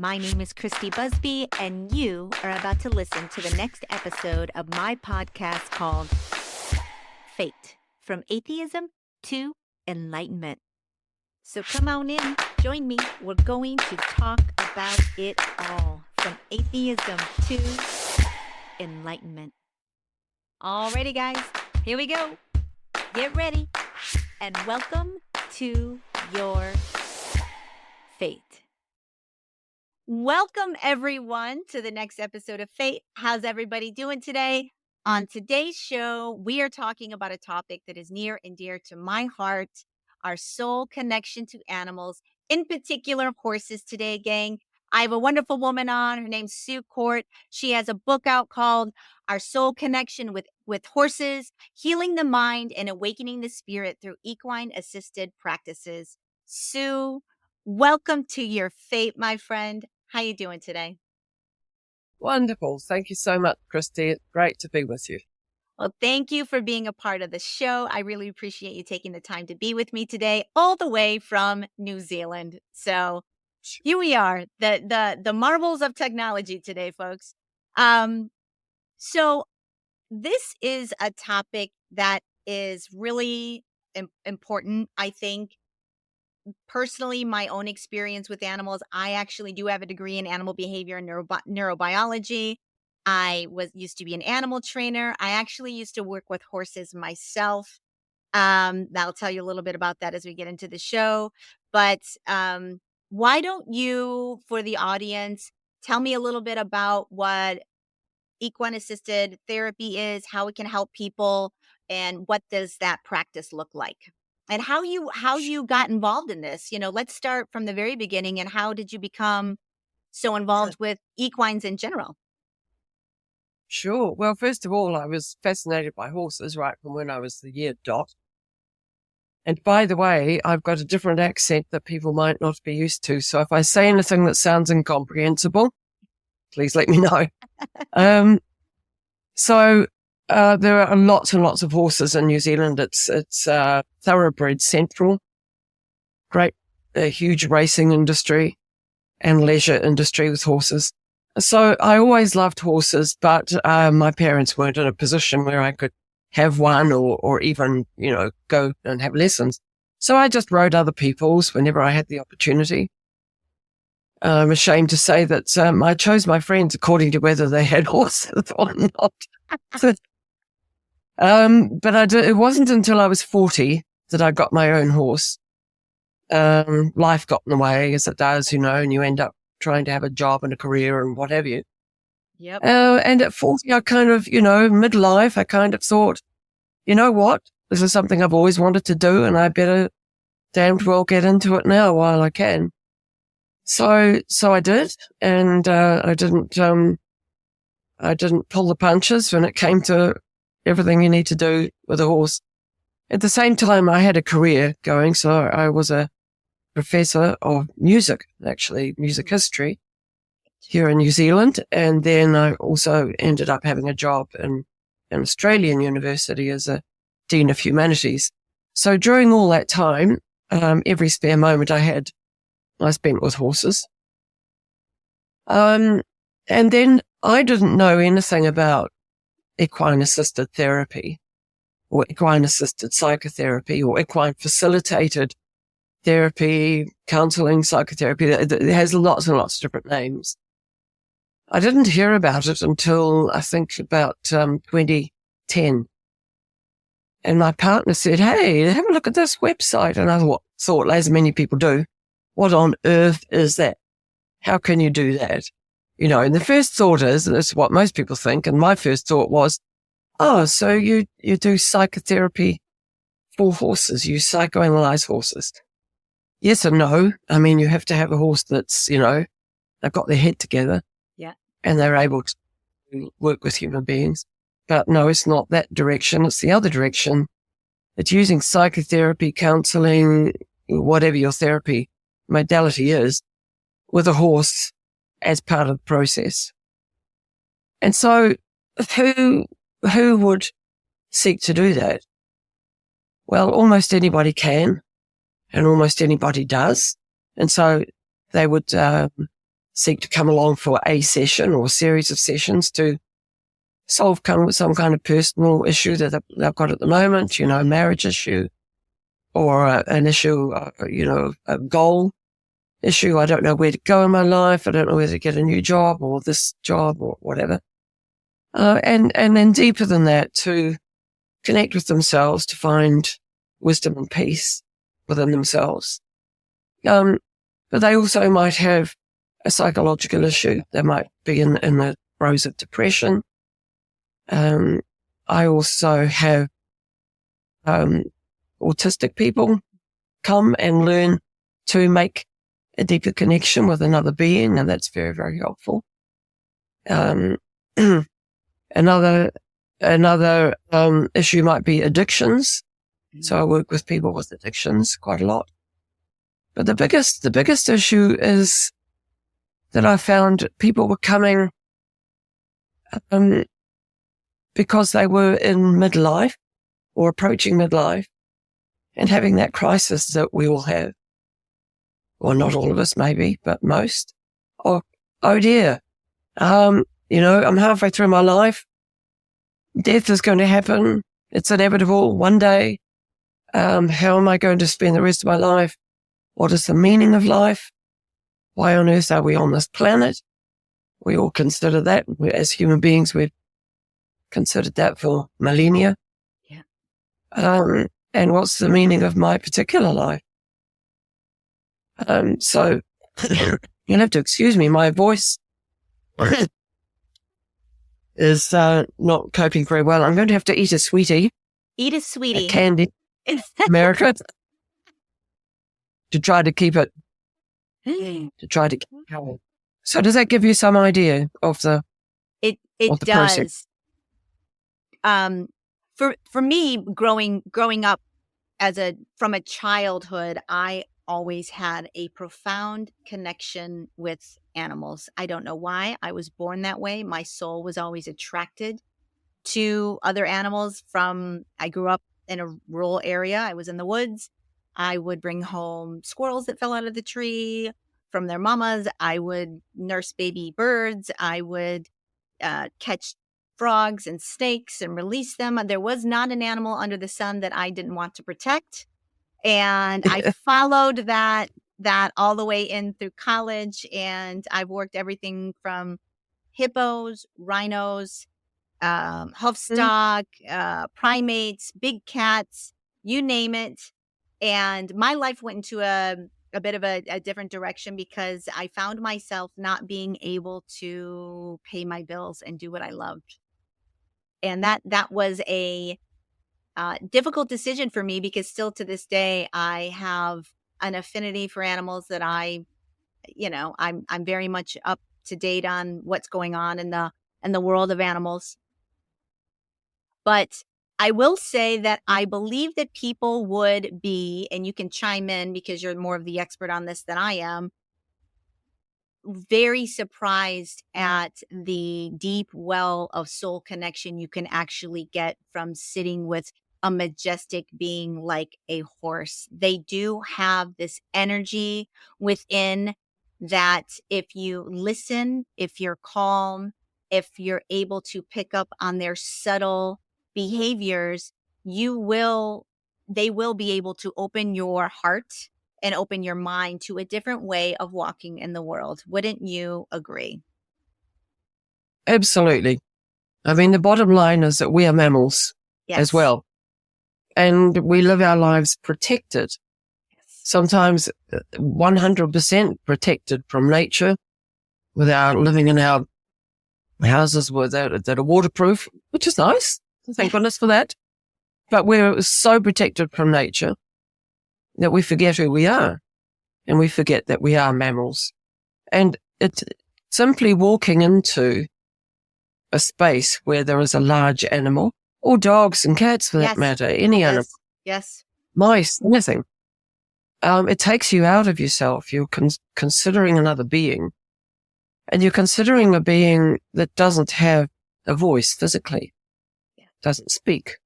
My name is Christy Busby, and you are about to listen to the next episode of my podcast called F.A.T.E, From Atheism to Enlightenment. So come on in, join me. We're going to talk about it all, from atheism to enlightenment. Alrighty, guys, here we go. Get ready, and welcome to your F.A.T.E. Welcome, everyone, to the next episode of F.A.T.E. How's everybody doing today? On today's show, we are talking about a topic that is near and dear to my heart, our soul connection to animals, in particular horses today, gang. I have a wonderful woman on. Her name's Sue Court. She has a book out called Our Soul Connection with Horses, Healing the Mind and Awakening the Spirit Through Equine Assisted Practices. Sue, welcome to your F.A.T.E, my friend. How you doing today? Wonderful. Thank you so much, Christy. It's great to be with you. Well, thank you for being a part of the show. I really appreciate you taking the time to be with me today, all the way from New Zealand. So here we are, the marvels of technology today, folks. So this is a topic that is really important, I think. Personally, my own experience with animals, I actually do have a degree in animal behavior and neurobiology. I used to be an animal trainer. I actually used to work with horses myself. I'll tell you a little bit about that as we get into the show. But why don't you, for the audience, tell me a little bit about what equine assisted therapy is, how it can help people, and what does that practice look like? And how you got involved in this. Let's start from the very beginning. And how did you become so involved with equines in general? Sure. Well, first of all, I was fascinated by horses right from when I was the year dot. And by the way, I've got a different accent that people might not be used to. So if I say anything that sounds incomprehensible, please let me know. There are lots and lots of horses in New Zealand. It's thoroughbred central, a huge racing industry and leisure industry with horses. So I always loved horses, but my parents weren't in a position where I could have one or even, go and have lessons. So I just rode other people's whenever I had the opportunity. I'm ashamed to say that I chose my friends according to whether they had horses or not. But it wasn't until I was 40 that I got my own horse. Life got in the way, as it does, and you end up trying to have a job and a career and what have you. Yep. And at 40, I kind of, midlife, I kind of thought, you know what? This is something I've always wanted to do, and I better damned well get into it now while I can. So I did, and I didn't pull the punches when it came to everything you need to do with a horse. At the same time, I had a career going, so I was a professor of music, actually music history here in New Zealand, and then I also ended up having a job in an Australian university as a Dean of Humanities. So during all that time, every spare moment I spent with horses. And then I didn't know anything about equine assisted therapy or equine assisted psychotherapy or equine facilitated therapy, counseling, psychotherapy. It has lots and lots of different names. I didn't hear about it until I think about 2010. And my partner said, "Hey, have a look at this website." And I thought, as many people do, what on earth is that? How can you do that? And the first thought is, and it's what most people think, and my first thought was, oh, so you do psychotherapy for horses, you psychoanalyze horses. Yes and no. I mean, you have to have a horse that's, they've got their head together. Yeah. And they're able to work with human beings. But no, it's not that direction. It's the other direction. It's using psychotherapy, counseling, whatever your therapy modality is, with a horse as part of the process. And so who would seek to do that? Well, almost anybody can, and almost anybody does. And so they would seek to come along for a session or a series of sessions to solve some kind of personal issue that they've got at the moment, a marriage issue or an issue, a goal issue. I don't know where to go in my life. I don't know where to get a new job or this job or whatever. And then deeper than that, to connect with themselves, to find wisdom and peace within themselves. But they also might have a psychological issue. They might be in the throes of depression. I also have autistic people come and learn to make a deeper connection with another being, and that's very, very helpful. Another issue might be addictions. So I work with people with addictions quite a lot. But the biggest issue is that I found people were coming because they were in midlife or approaching midlife and having that crisis that we all have. Well, not all of us maybe, but most. Oh dear. I'm halfway through my life. Death is going to happen. It's inevitable one day. How am I going to spend the rest of my life? What is the meaning of life? Why on earth are we on this planet? We all consider that. As human beings, we've considered that for millennia. Yeah. And what's the meaning of my particular life? So you'll have to excuse me. My voice is not coping very well. I'm going to have to eat a sweetie. Eat a sweetie. A candy. America. To try to keep it. So does that give you some idea of the? It does. For me, growing up from a childhood, I always had a profound connection with animals. I don't know why. I was born that way. My soul was always attracted to other animals. I grew up in a rural area. I was in the woods. I would bring home squirrels that fell out of the tree from their mamas. I would nurse baby birds. I would catch frogs and snakes and release them. There was not an animal under the sun that I didn't want to protect. And I followed that all the way in through college. And I've worked everything from hippos, rhinos, hoofstock, primates, big cats, you name it. And my life went into a bit of a different direction because I found myself not being able to pay my bills and do what I loved. And that was a difficult decision for me because still to this day, I have an affinity for animals that I'm very much up to date on what's going on in the world of animals. But I will say that I believe that people would be, and you can chime in because you're more of the expert on this than I am, very surprised at the deep well of soul connection you can actually get from sitting with a majestic being like a horse. They do have this energy within that if you listen, if you're calm, if you're able to pick up on their subtle behaviors, they will be able to open your heart and open your mind to a different way of walking in the world. Wouldn't you agree? Absolutely. I mean, the bottom line is that we are mammals as well. And we live our lives protected. Sometimes 100% protected from nature without living in our houses that are waterproof, which is nice. Thank goodness for that. But we're so protected from nature that we forget who we are and we forget that we are mammals. And it's simply walking into a space where there is a large animal, or dogs and cats for that matter, any animal. Yes. Mice, anything. It takes you out of yourself. You're considering another being. And you're considering a being that doesn't have a voice physically, doesn't speak,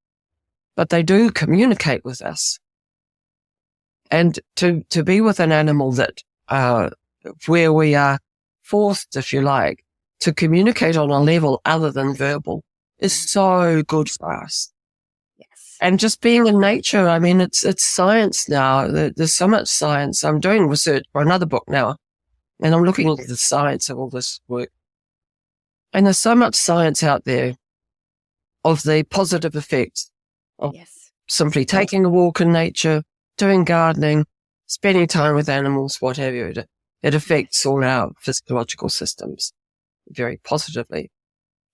but they do communicate with us. And to be with an animal that, where we are forced, if you like, to communicate on a level other than verbal is so good for us. Yes. And just being in nature, I mean, it's science now. There's so much science. I'm doing research for another book now, and I'm looking into the science of all this work. And there's so much science out there of the positive effects of Yes. simply taking a walk in nature, doing gardening, spending time with animals, what have you. It affects all our physiological systems very positively.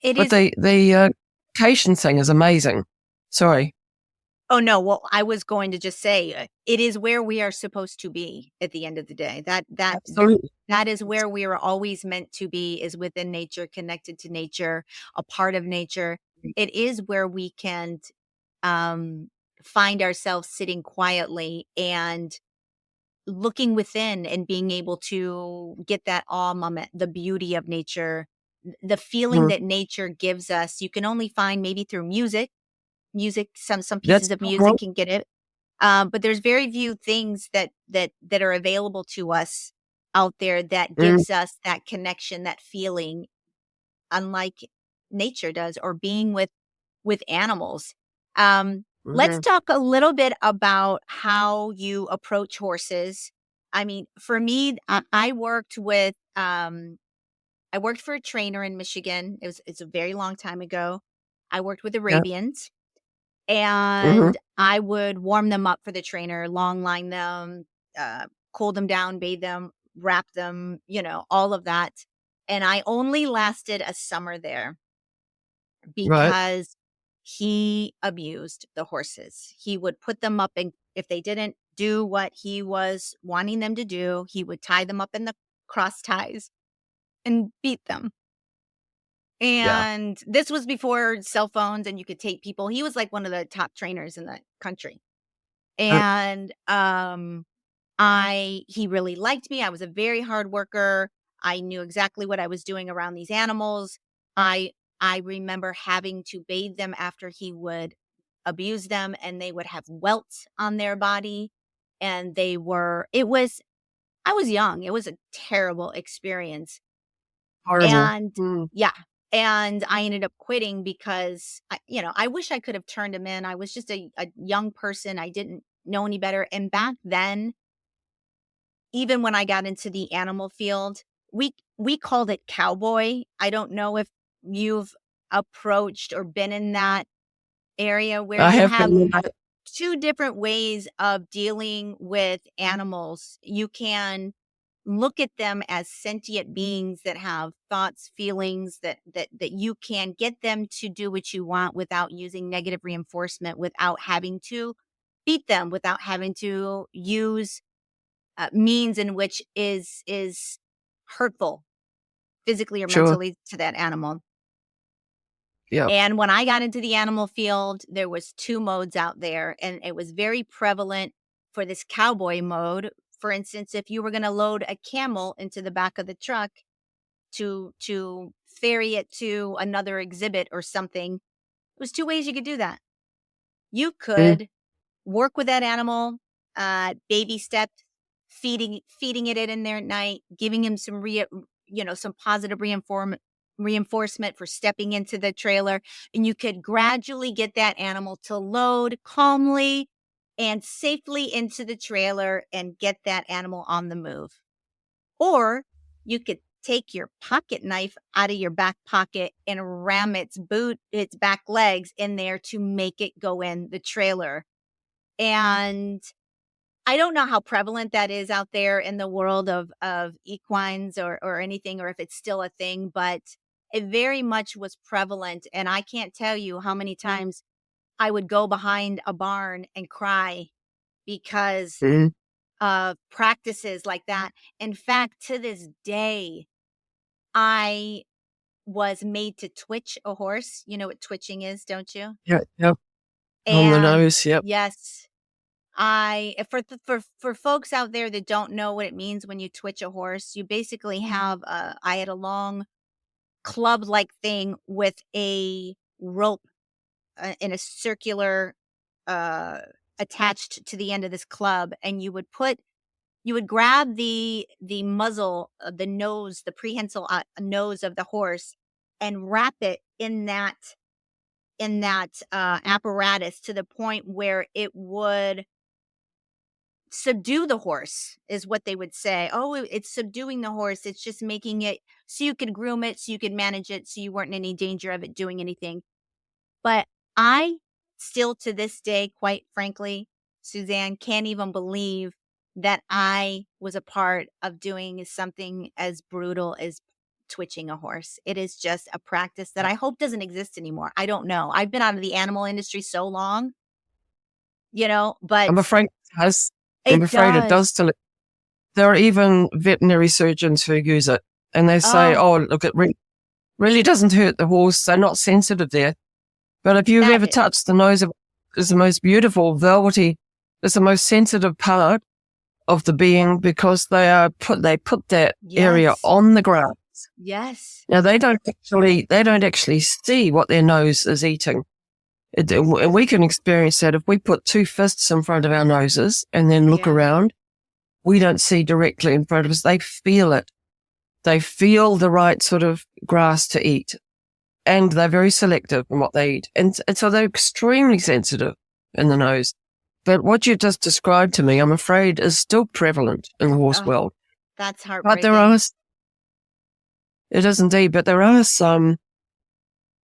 It But is. the cation thing is amazing. Sorry. Oh, no. Well, I was going to just say it is where we are supposed to be at the end of the day. Absolutely. That is where we are always meant to be, is within nature, connected to nature, a part of nature. It is where we can um, find ourselves sitting quietly and looking within and being able to get that awe moment, the beauty of nature, the feeling Mm. that nature gives us. You can only find maybe through music, some That's pieces of wrong. music can get it. But there's very few things that are available to us out there that Mm. gives us that connection, that feeling, unlike nature does, or being with animals. Let's Mm-hmm. talk a little bit about how you approach horses. I mean, for me, I worked with I worked for a trainer in Michigan. It's a very long time ago. I worked with Yeah. Arabians, Mm-hmm. and I would warm them up for the trainer, long line them, cool them down, bathe them, wrap them, all of that. And I only lasted a summer there Right. because he abused the horses. He would put them up, and if they didn't do what he was wanting them to do, he would tie them up in the cross ties and beat them. Yeah. And this was before cell phones and you could tape people. He was like one of the top trainers in the country. Uh, And I he really liked me. I was a very hard worker. I knew exactly what I was doing around these animals. I I remember having to bathe them after he would abuse them, and they would have welts on their body, and they were it was I was young. It was a terrible experience. Horrible. And Mm. yeah, and I ended up quitting because I wish I could have turned him in. I was just a young person. I didn't know any better. And back then, even when I got into the animal field, we called it cowboy. I don't know if you've approached or been in that area where I you have have been in that. two different ways of dealing with animals. You can look at them as sentient beings that have thoughts, feelings, that you can get them to do what you want without using negative reinforcement, without having to beat them, without having to use means in which is hurtful physically or Sure. mentally to that animal. Yeah. And when I got into the animal field, there was two modes out there, and it was very prevalent for this cowboy mode. For instance, if you were going to load a camel into the back of the truck to ferry it to another exhibit or something, it was two ways you could do that. You Mm. could work with that animal, baby steps, feeding it in there at night, giving him some positive reinforcement for stepping into the trailer, and you could gradually get that animal to load calmly and safely into the trailer and get that animal on the move. Or you could take your pocket knife out of your back pocket and ram its back legs in there to make it go in the trailer. And I don't know how prevalent that is out there in the world of equines or anything, or if it's still a thing, but it very much was prevalent. And I can't tell you how many times I would go behind a barn and cry because Mm. of practices like that. In fact, to this day, I was made to twitch a horse. You know what twitching is, don't you? Yeah. Yep. On the And nose. Yep. yes, for folks out there that don't know what it means when you twitch a horse, you basically have I had a long club-like thing with a rope in a circular uh attached to the end of this club, and you would put you would grab the muzzle, the nose, the prehensile nose of the horse, and wrap it in that apparatus to the point where it would subdue the horse, is what they would say. Oh, it's subduing the horse. It's just making it so you could groom it, so you could manage it, so you weren't in any danger of it doing anything. But I still to this day, quite frankly, Suzanne, can't even believe that I was a part of doing something as brutal as twitching a horse. It is just a practice that I hope doesn't exist anymore. I don't know. I've been out of the animal industry so long, but I'm afraid it has. I'm it afraid it does. does still. There are even veterinary surgeons who use it, and they say, Oh, "Oh, look, it really doesn't hurt the horse. They're not sensitive there." But if you've that ever is. touched the nose of it's the most beautiful, velvety, it's the most sensitive part of the being because they put that area Yes. on the ground. Yes. Now they don't actually see what their nose is eating. And we can experience that if we put two fists in front of our noses and then look Yeah. around. We don't see directly in front of us. They feel it. They feel the right sort of grass to eat. And they're very selective in what they eat. And so they're extremely sensitive in the nose. But what you've just described to me, I'm afraid, is still prevalent in the horse Oh, world. that's But heartbreaking. it is indeed, but there are some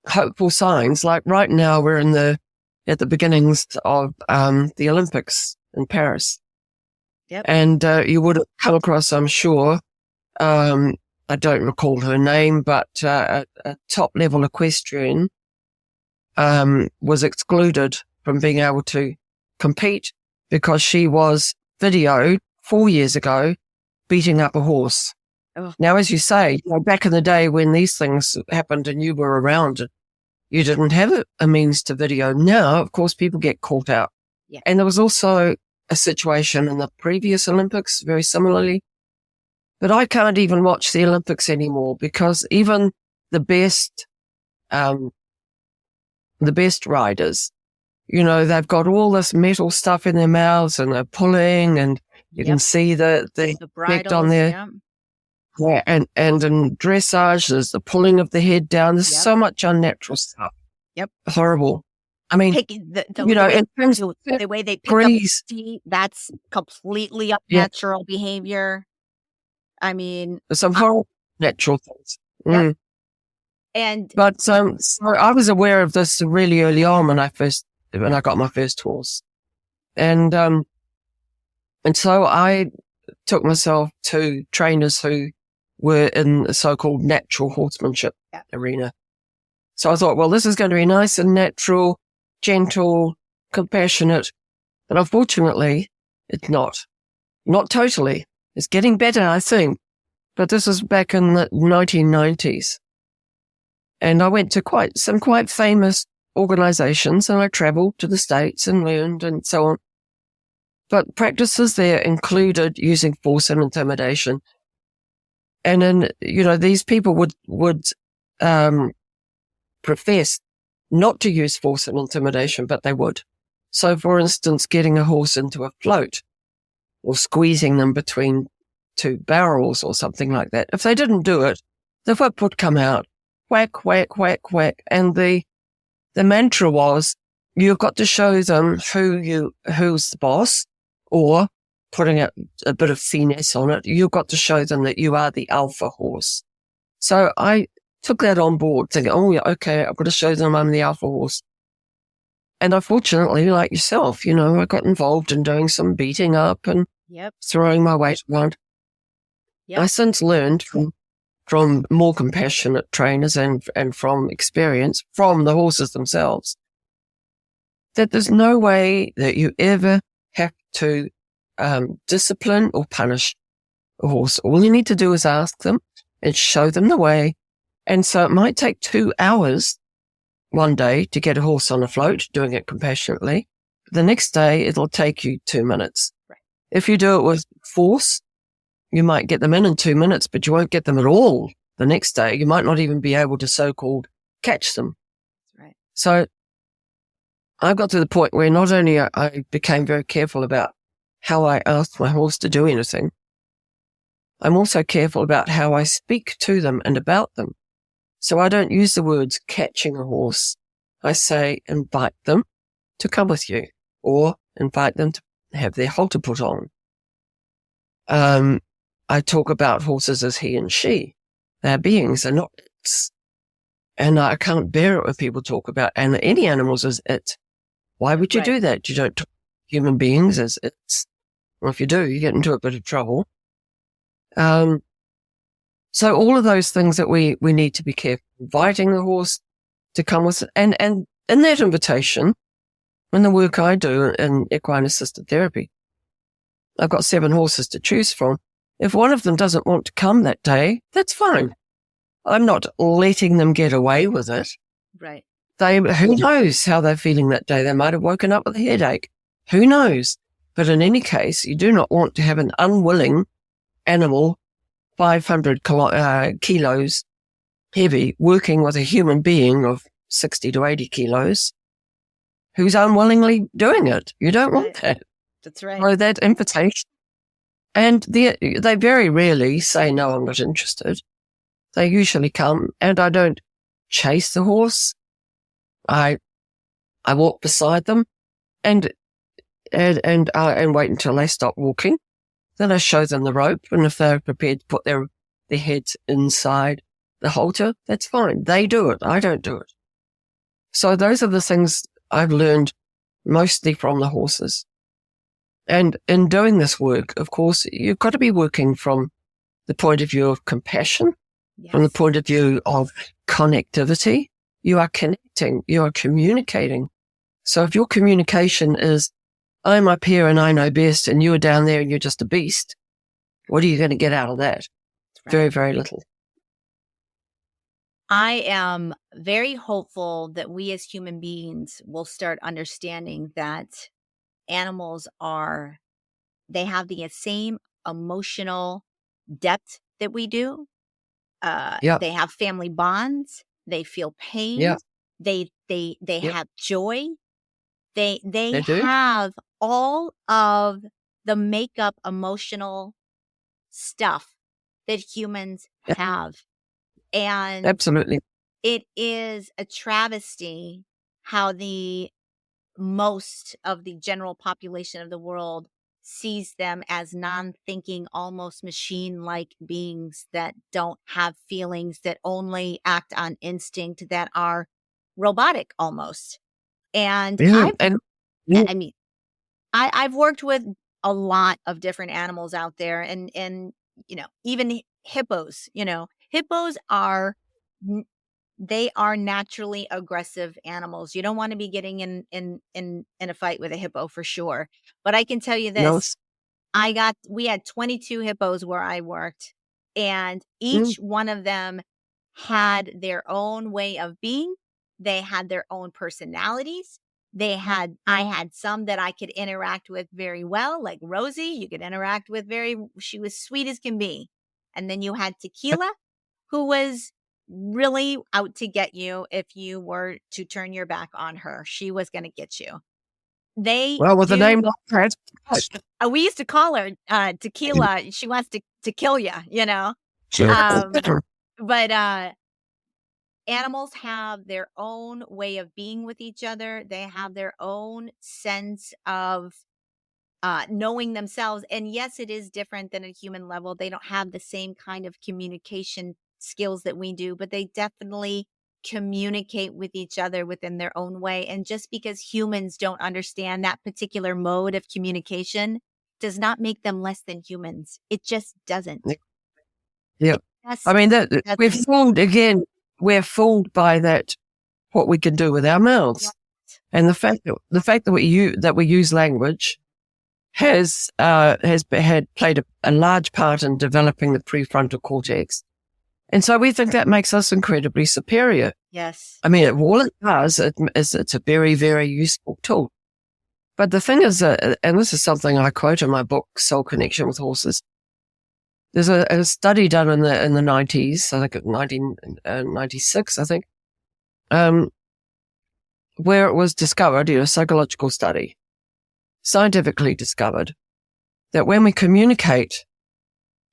hopeful signs. Like right now, we're at the beginnings of the Olympics in Paris. Yep. And you would have come across, I'm sure, I don't recall her name, but a top-level equestrian was excluded from being able to compete because she was videoed 4 years ago beating up a horse. Oh, Now, as you say, back in the day when these things happened and you were around, you didn't have a means to video. Now, of course, people get caught out. yeah. And there was also a situation in the previous Olympics, very similarly. But I can't even watch the Olympics anymore because even the best riders, they've got all this metal stuff in their mouths and they're pulling and you can Yep. see the The effect on bridles. there. Yeah. Yeah, and in dressage, there's the pulling of the head down. There's Yep. so much unnatural stuff. Yep. Horrible. I mean, Taking the in terms of the way they pick up degrees, feet, that's completely yeah, unnatural behavior. I mean, there's some horrible natural things. yep. Mm. And But so I was aware of this really early on when I got my first horse, and so I took myself to trainers who were in the so-called natural horsemanship arena. So I thought, well, this is going to be nice and natural, gentle, compassionate, but unfortunately, it's not. Not totally. It's getting better, I think, but this was back in the 1990s. And I went to some quite famous organizations and I traveled to the States and learned and so on. But practices there included using force and intimidation. And then, these people would profess not to use force and intimidation, but they would. So for instance, getting a horse into a float or squeezing them between two barrels or something like that. If they didn't do it, the whip would come out, whack, whack, whack, whack. And the mantra was, you've got to show them who's the boss, or putting a bit of finesse on it, you've got to show them that you are the alpha horse. So I took that on board thinking, oh yeah, okay, I've got to show them I'm the alpha horse. And unfortunately, like yourself, I got involved in doing some beating up and yep. throwing my weight around. Yep. I since learned from more compassionate trainers and from experience from the horses themselves that there's no way that you ever have to discipline or punish a horse. All you need to do is ask them and show them the way. And so it might take 2 hours one day to get a horse on a float, doing it compassionately. The next day, it'll take you 2 minutes. Right. If you do it with force, you might get them in 2 minutes, but you won't get them at all the next day. You might not even be able to so-called catch them. That's right. So I got to the point where not only I became very careful about how I ask my horse to do anything. I'm also careful about how I speak to them and about them. So I don't use the words catching a horse. I say invite them to come with you, or invite them to have their halter put on. I talk about horses as he and she. They're beings, they're not its. And I can't bear it when people talk about any animals as it. Why would you do that? You don't talk human beings as its. Well, if you do, you get into a bit of trouble. So all of those things that we need to be careful, inviting the horse to come with, and in that invitation, in the work I do in equine assisted therapy, I've got 7 horses to choose from. If one of them doesn't want to come that day, that's fine. I'm not letting them get away with it. Right. Who knows how they're feeling that day? They might have woken up with a headache. Who knows? But in any case, you do not want to have an unwilling animal, 500 kilos heavy, working with a human being of 60 to 80 kilos who's unwillingly doing it. You don't want that. That's right. So that invitation. And they very rarely say, no, I'm not interested. They usually come, and I don't chase the horse. I walk beside them and wait until they stop walking. Then I show them the rope, and if they're prepared to put their heads inside the halter, that's fine. They do it. I don't do it. So those are the things I've learned mostly from the horses. And in doing this work, of course, you've got to be working from the point of view of compassion, from the point of view of connectivity. You are connecting, you are communicating. So if your communication is, I'm up here and I know best, and you're down there and you're just a beast, what are you going to get out of that? Right. Very, very little. I am very hopeful that we as human beings will start understanding that animals they have the same emotional depth that we do. They have family bonds. They feel pain. Yeah. They have joy. They do. have all of the makeup emotional stuff that humans have. And absolutely, it is a travesty how the most of the general population of the world sees them as non-thinking, almost machine-like beings that don't have feelings, that only act on instinct, that are robotic almost. And I've worked with a lot of different animals out there, and even hippos. Hippos are they are naturally aggressive animals. You don't want to be getting in a fight with a hippo for sure. But I can tell you this. We had 22 hippos where I worked, and each one of them had their own way of being. They had their own personalities. I had some that I could interact with very well, like Rosie. You could interact with she was sweet as can be. And then you had Tequila, who was really out to get you if you were to turn your back on her. She was going to get you. With the name like that, we used to call her Tequila. She wants to kill you, But animals have their own way of being with each other. They have their own sense of knowing themselves. And yes, it is different than a human level. They don't have the same kind of communication skills that we do, but they definitely communicate with each other within their own way. And just because humans don't understand that particular mode of communication does not make them less than humans. It just doesn't. Yeah. I mean, we're fooled by that, what we can do with our mouths. Yes. And the fact that we use language has played a large part in developing the prefrontal cortex. And so we think that makes us incredibly superior. Yes. I mean, all it does is it's a very, very useful tool. But the thing is, and this is something I quote in my book, Soul Connection with Horses. There's a study done in the 90s, I think 1996, I think, where it was discovered, a psychological study, scientifically discovered, that when we communicate,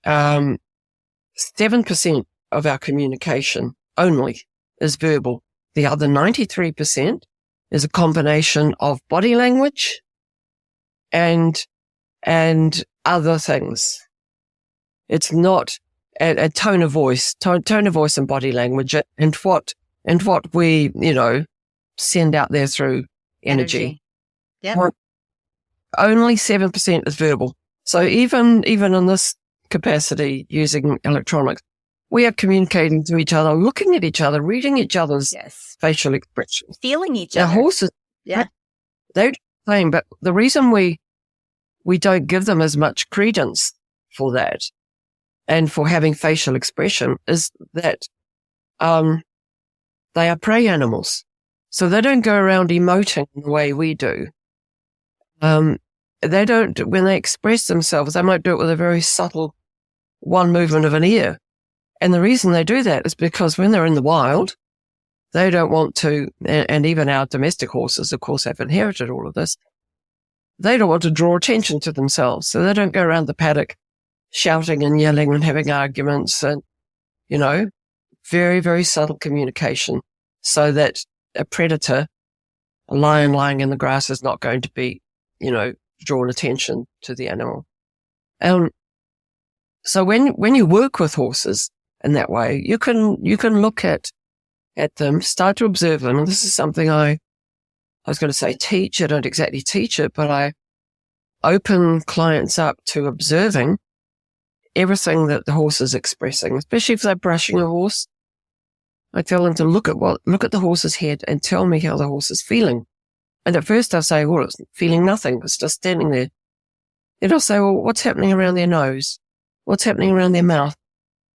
7% of our communication only is verbal. The other 93% is a combination of body language and other things. It's not a tone of voice and body language and what we, send out there through energy. Yep. Only 7% is verbal. So even in this capacity using electronics, we are communicating to each other, looking at each other, reading each other's facial expressions. Feeling each Now, other. horses, Yeah. they're the same, but the reason we don't give them as much credence for that and for having facial expression is that they are prey animals. So they don't go around emoting the way we do. They don't, when they express themselves, they might do it with a very subtle one movement of an ear. And the reason they do that is because when they're in the wild, they don't want to, and even our domestic horses, of course, have inherited all of this. They don't want to draw attention to themselves. So they don't go around the paddock shouting and yelling and having arguments and, very, very subtle communication so that a predator, a lion lying in the grass, is not going to be, drawn attention to the animal. So when you work with horses in that way, you can look at them, start to observe them. And this is something I was going to say teach. I don't exactly teach it, but I open clients up to observing everything that the horse is expressing, especially if they're brushing a horse. I tell them to look at the horse's head and tell me how the horse is feeling. And at first I'll say, well, it's feeling nothing. It's just standing there. Then I'll say, well, what's happening around their nose? What's happening around their mouth?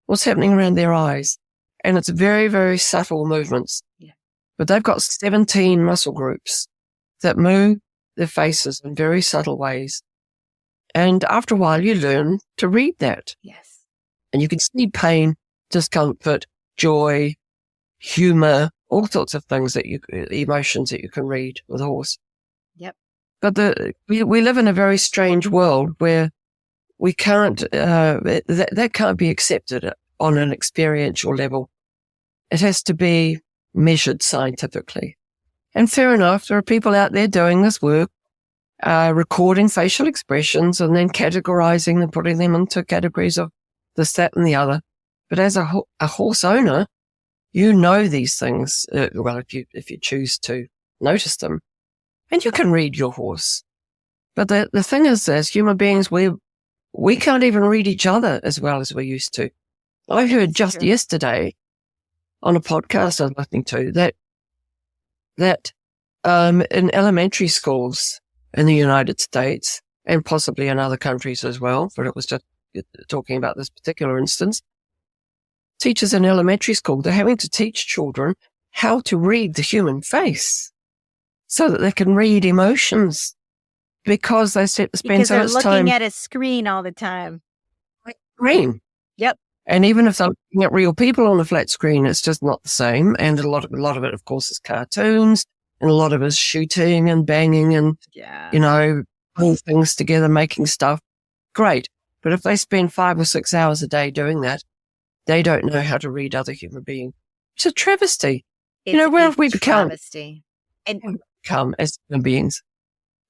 What's happening around their eyes? And it's very, very subtle movements. Yeah. But they've got 17 muscle groups that move their faces in very subtle ways. And after a while, you learn to read that. Yes. And you can see pain, discomfort, joy, humor, all sorts of things emotions that you can read with a horse. Yep. But we live in a very strange world where we can't, that can't be accepted on an experiential level. It has to be measured scientifically. And fair enough, there are people out there doing this work, recording facial expressions and then categorizing and putting them into categories of this, that, and the other. But as a horse owner, you know these things, if you choose to notice them, and you can read your horse. But the thing is, as human beings, we can't even read each other as well as we used to. I heard just yesterday on a podcast I was listening to that in elementary schools in the United States and possibly in other countries as well, but it was just talking about this particular instance, teachers in elementary school, they're having to teach children how to read the human face so that they can read emotions because they spend so much time. Because they're looking at a screen all the time. Screen. Yep. And even if they're looking at real people on a flat screen, it's just not the same. And a lot of it, of course, is cartoons, and a lot of it is shooting and banging and, putting things together, making stuff. Great. But if they spend 5 or 6 hours a day doing that, they don't know how to read other human beings. It's a travesty. Where have we become? Travesty. And become as human beings?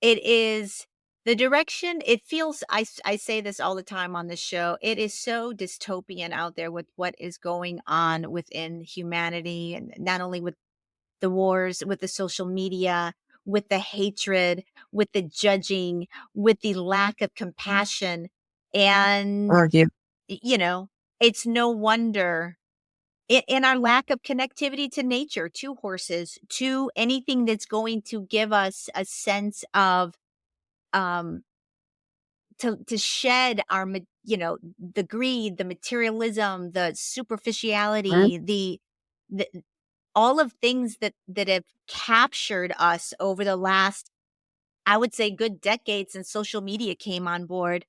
It is the direction. It feels, I say this all the time on this show, it is so dystopian out there with what is going on within humanity, and not only with the wars, with the social media, with the hatred, with the judging, with the lack of compassion. And, it's no wonder in our lack of connectivity to nature, to horses, to anything that's going to give us a sense of, to shed our, the greed, the materialism, the superficiality, the all of things that have captured us over the last, I would say, good decade since social media came on board,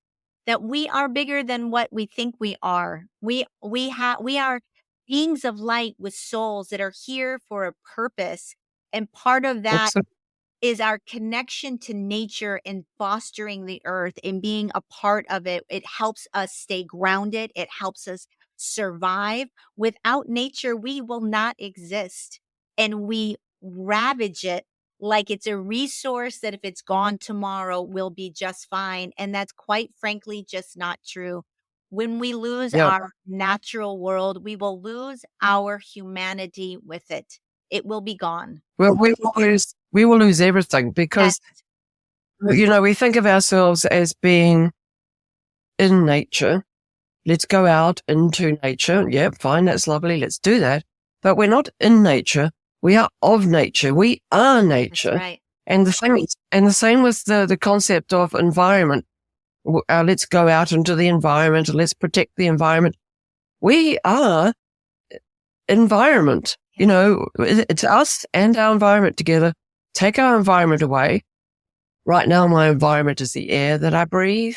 that we are bigger than what we think we are. We are beings of light with souls that are here for a purpose. And part of that is our connection to nature and fostering the earth and being a part of it. It helps us stay grounded. It helps us survive. Without nature, we will not exist. And we ravage it like it's a resource that if it's gone tomorrow, we'll be just fine. And that's quite frankly just not true. When we lose Yeah. our natural world, we will lose our humanity with it. It will be gone. Well, we will lose everything Yes. because, we think of ourselves as being in nature. Let's go out into nature. Yeah, fine. That's lovely. Let's do that. But we're not in nature. We are of nature. We are nature. That's right. And the same with the concept of environment. Let's go out into the environment and let's protect the environment. We are environment. It's us and our environment together. Take our environment away. Right now, my environment is the air that I breathe.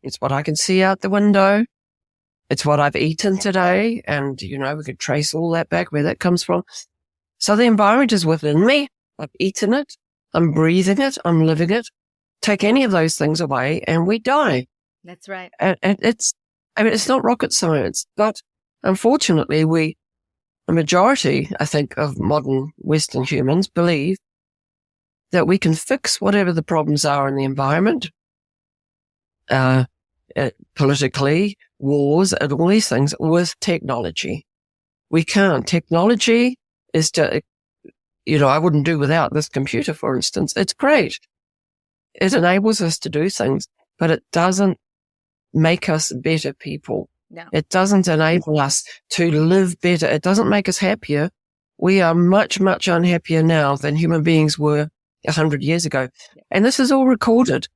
It's what I can see out the window. It's what I've eaten today. And, we could trace all that back, where that comes from. So the environment is within me. I've eaten it. I'm breathing it. I'm living it. Take any of those things away and we die. That's right. And it's not rocket science, but unfortunately a majority, I think, of modern Western humans believe that we can fix whatever the problems are in the environment, politically, wars, and all these things with technology. We can't. Technology is I wouldn't do without this computer, for instance. It's great. It enables us to do things, but it doesn't make us better people. No. It doesn't enable us to live better. It doesn't make us happier. We are much, much unhappier now than human beings were 100 years ago. And this is all recorded.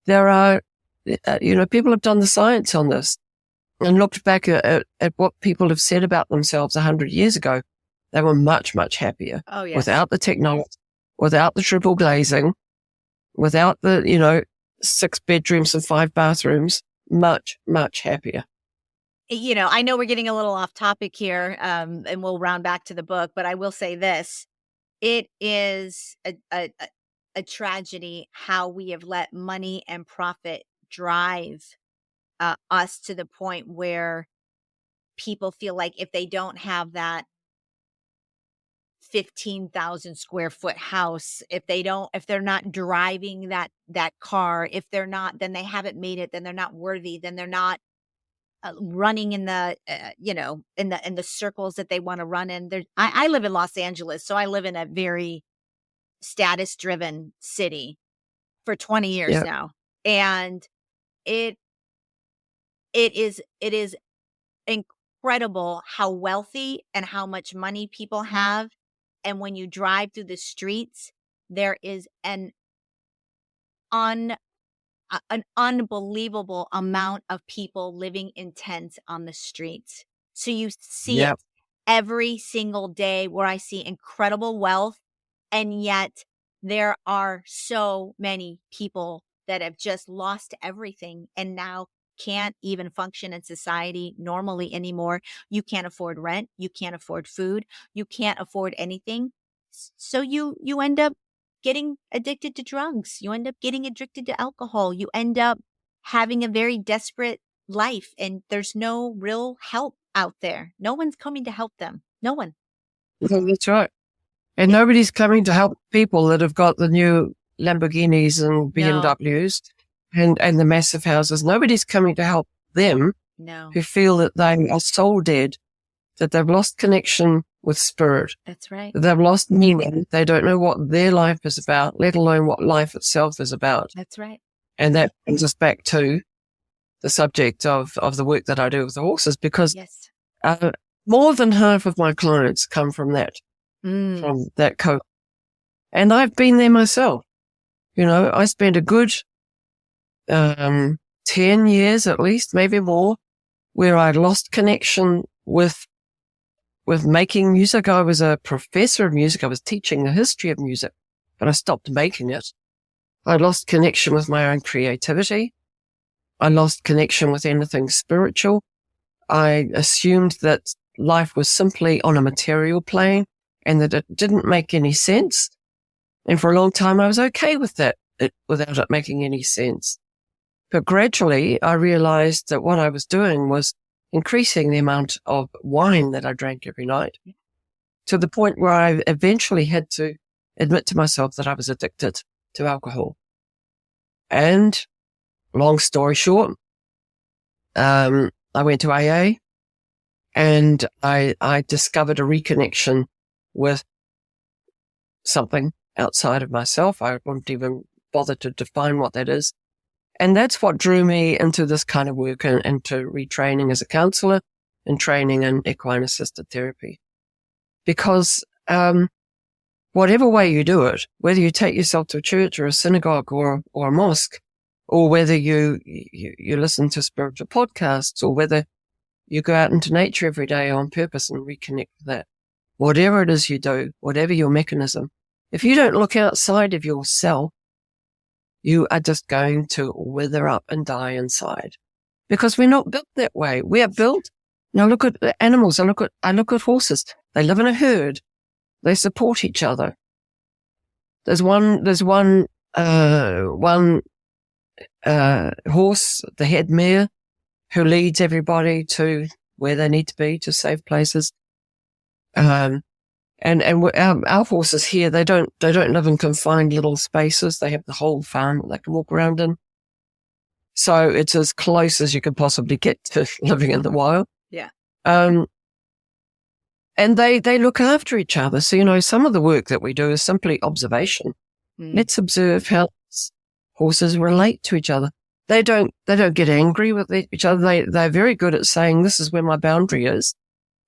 There are, people have done the science on this and looked back at what people have said about themselves 100 years ago. They were much, much happier. Oh, yes. Without the technology, without the triple glazing, without the, 6 bedrooms and 5 bathrooms, much, much happier. I know we're getting a little off topic here, and we'll round back to the book, but I will say this. It is a tragedy how we have let money and profit drive us to the point where people feel like if they don't have that 15,000 square foot house, if they're not driving that car, if they're not, then they haven't made it, then they're not worthy, then they're not running in the in the circles that they want to run in. I live in Los Angeles, so I live in a very status driven city for 20 years Yeah. now, and it is incredible how wealthy and how much money people have. And when you drive through the streets, there is an unbelievable amount of people living in tents on the streets. So you see Yep. it every single day where I see incredible wealth. And yet there are so many people that have just lost everything and now can't even function in society normally anymore. You can't afford rent. You can't afford food. You can't afford anything. So you end up getting addicted to drugs. You end up getting addicted to alcohol. You end up having a very desperate life, and there's no real help out there. No one's coming to help them. No one. That's right. And nobody's coming to help people that have got the new Lamborghinis and BMWs and the massive houses. Nobody's coming to help them No. who feel that they are soul dead, that they've lost connection with spirit. That's right. They've lost meaning. They don't know what their life is about, let alone what life itself is about. That's right. And that brings us back to the subject of the work that I do with the horses, because Yes. more than half of my clients come from that, from that cohort. And I've been there myself. I spent a good 10 years at least, maybe more, where I lost connection with making music. I was a professor of music. I was teaching the history of music, but I stopped making it. I lost connection with my own creativity. I lost connection with anything spiritual. I assumed that life was simply on a material plane and that it didn't make any sense. And for a long time, I was okay with that, without it making any sense. But gradually, I realized that what I was doing was increasing the amount of wine that I drank every night, to the point where I eventually had to admit to myself that I was addicted to alcohol. And long story short, I went to AA, and I discovered a reconnection with something outside of myself. I wouldn't even bother to define what that is. And that's what drew me into this kind of work, and into retraining as a counselor and training in equine assisted therapy. Because whatever way you do it, whether you take yourself to a church or a synagogue or a mosque, or whether you listen to spiritual podcasts, or whether you go out into nature every day on purpose and reconnect with that, whatever it is you do, whatever your mechanism, if you don't look outside of yourself, you are just going to wither up and die inside, because we're not built that way. We are built. Now look at the animals. I look at horses. They live in a herd. They support each other. There's one horse, the head mare, who leads everybody to where they need to be, to safe places. And our horses here, they don't live in confined little spaces. They have the whole farm that they can walk around in. So it's as close as you could possibly get to living in the wild. Yeah. And they look after each other. So, some of the work that we do is simply observation. Let's observe how horses relate to each other. They don't get angry with each other. They're very good at saying, this is where my boundary is,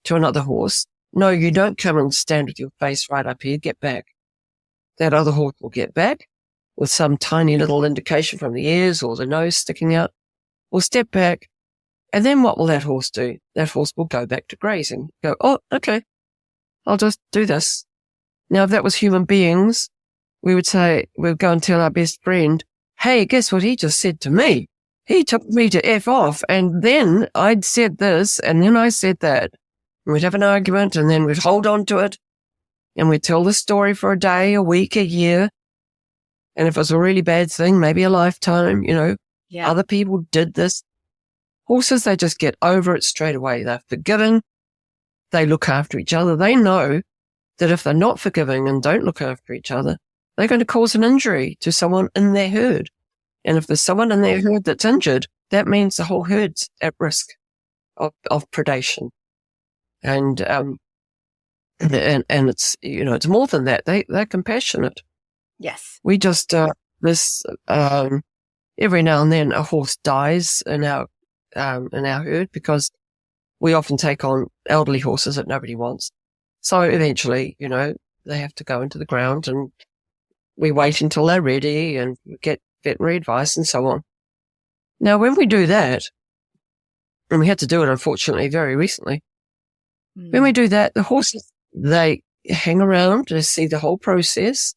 to another horse. No, you don't come and stand with your face right up here. Get back. That other horse will get back with some tiny little indication from the ears or the nose sticking out. Will step back. And then what will that horse do? That horse will go back to grazing. Go, oh, okay, I'll just do this. Now, if that was human beings, we'd go and tell our best friend, hey, guess what he just said to me? He told me to F off, and then I'd said this, and then I said that. We'd have an argument, and then we'd hold on to it, and we'd tell the story for a day, a week, a year. And if it was a really bad thing, maybe a lifetime, Yeah. Other people did this. Horses, they just get over it straight away. They're forgiving. They look after each other. They know that if they're not forgiving and don't look after each other, they're going to cause an injury to someone in their herd. And if there's someone in their herd that's injured, that means the whole herd's at risk of predation. And it's, it's more than that. They're compassionate. Yes. We just, every now and then a horse dies in our herd, because we often take on elderly horses that nobody wants. So eventually, they have to go into the ground, and we wait until they're ready and get veterinary advice and so on. Now, when we do that, and we had to do it, unfortunately, very recently, when we do that, the horses, they hang around to see the whole process.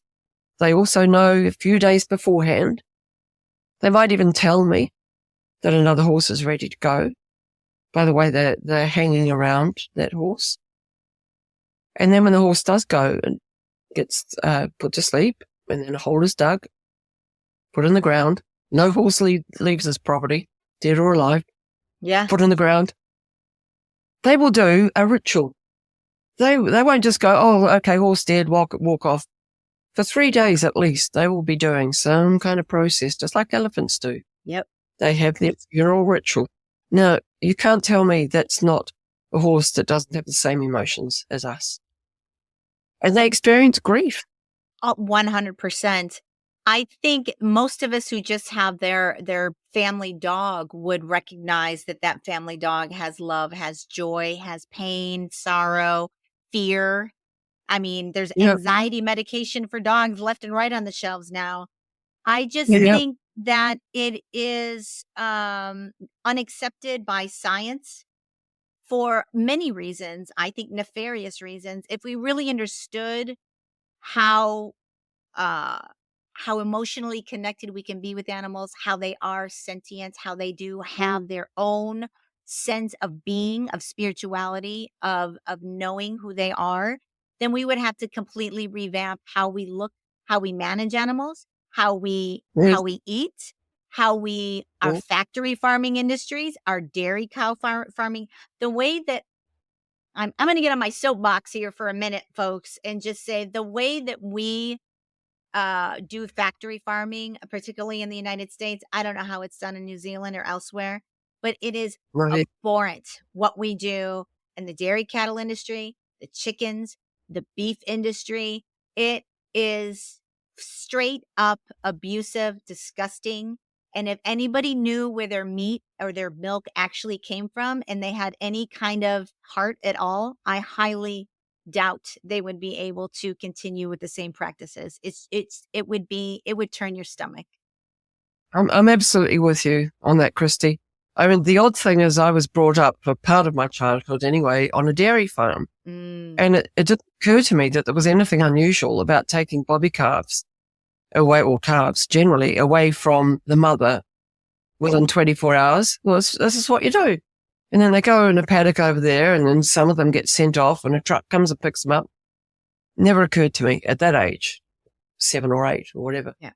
They also know a few days beforehand. They might even tell me that another horse is ready to go. By the way, they're hanging around that horse. And then when the horse does go and gets put to sleep, and then a hole is dug, put in the ground, no horse leaves his property, dead or alive, put in the ground, they will do a ritual. They won't just go, oh, okay, horse dead, walk off. For 3 days at least, they will be doing some kind of process, just like elephants do. Yep. They have their funeral ritual. Now, you can't tell me that's not a horse that doesn't have the same emotions as us. And they experience grief. 100%. I think most of us who just have their family dog would recognize that family dog has love, has joy, has pain, sorrow, fear. I mean, there's anxiety medication for dogs left and right on the shelves now. I just think that it is unaccepted by science for many reasons. I think nefarious reasons. If we really understood how emotionally connected we can be with animals, how they are sentient, how they do have their own sense of being, of spirituality, of knowing who they are, then we would have to completely revamp how we look, how we manage animals, Yes. how we eat, our Yes. factory farming industries, our dairy cow farming, the way that I'm going to get on my soapbox here for a minute, folks, and just say the way that we do factory farming, particularly in the United States. I don't know how it's done in New Zealand or elsewhere, but it is Right. abhorrent what we do in the dairy cattle industry, the chickens, the beef industry. It is straight up abusive, disgusting. And if anybody knew where their meat or their milk actually came from and they had any kind of heart at all, I highly doubt they would be able to continue with the same practices. It would turn your stomach. I'm absolutely with you on that, Christy. I mean, the odd thing is I was brought up for part of my childhood anyway on a dairy farm. Mm. And it didn't occur to me that there was anything unusual about taking bobby calves away, or calves generally, away from the mother within 24 hours. Well, this is what you do. And then they go in a paddock over there, and then some of them get sent off and a truck comes and picks them up. Never occurred to me at that age, 7 or 8 or whatever. Yeah.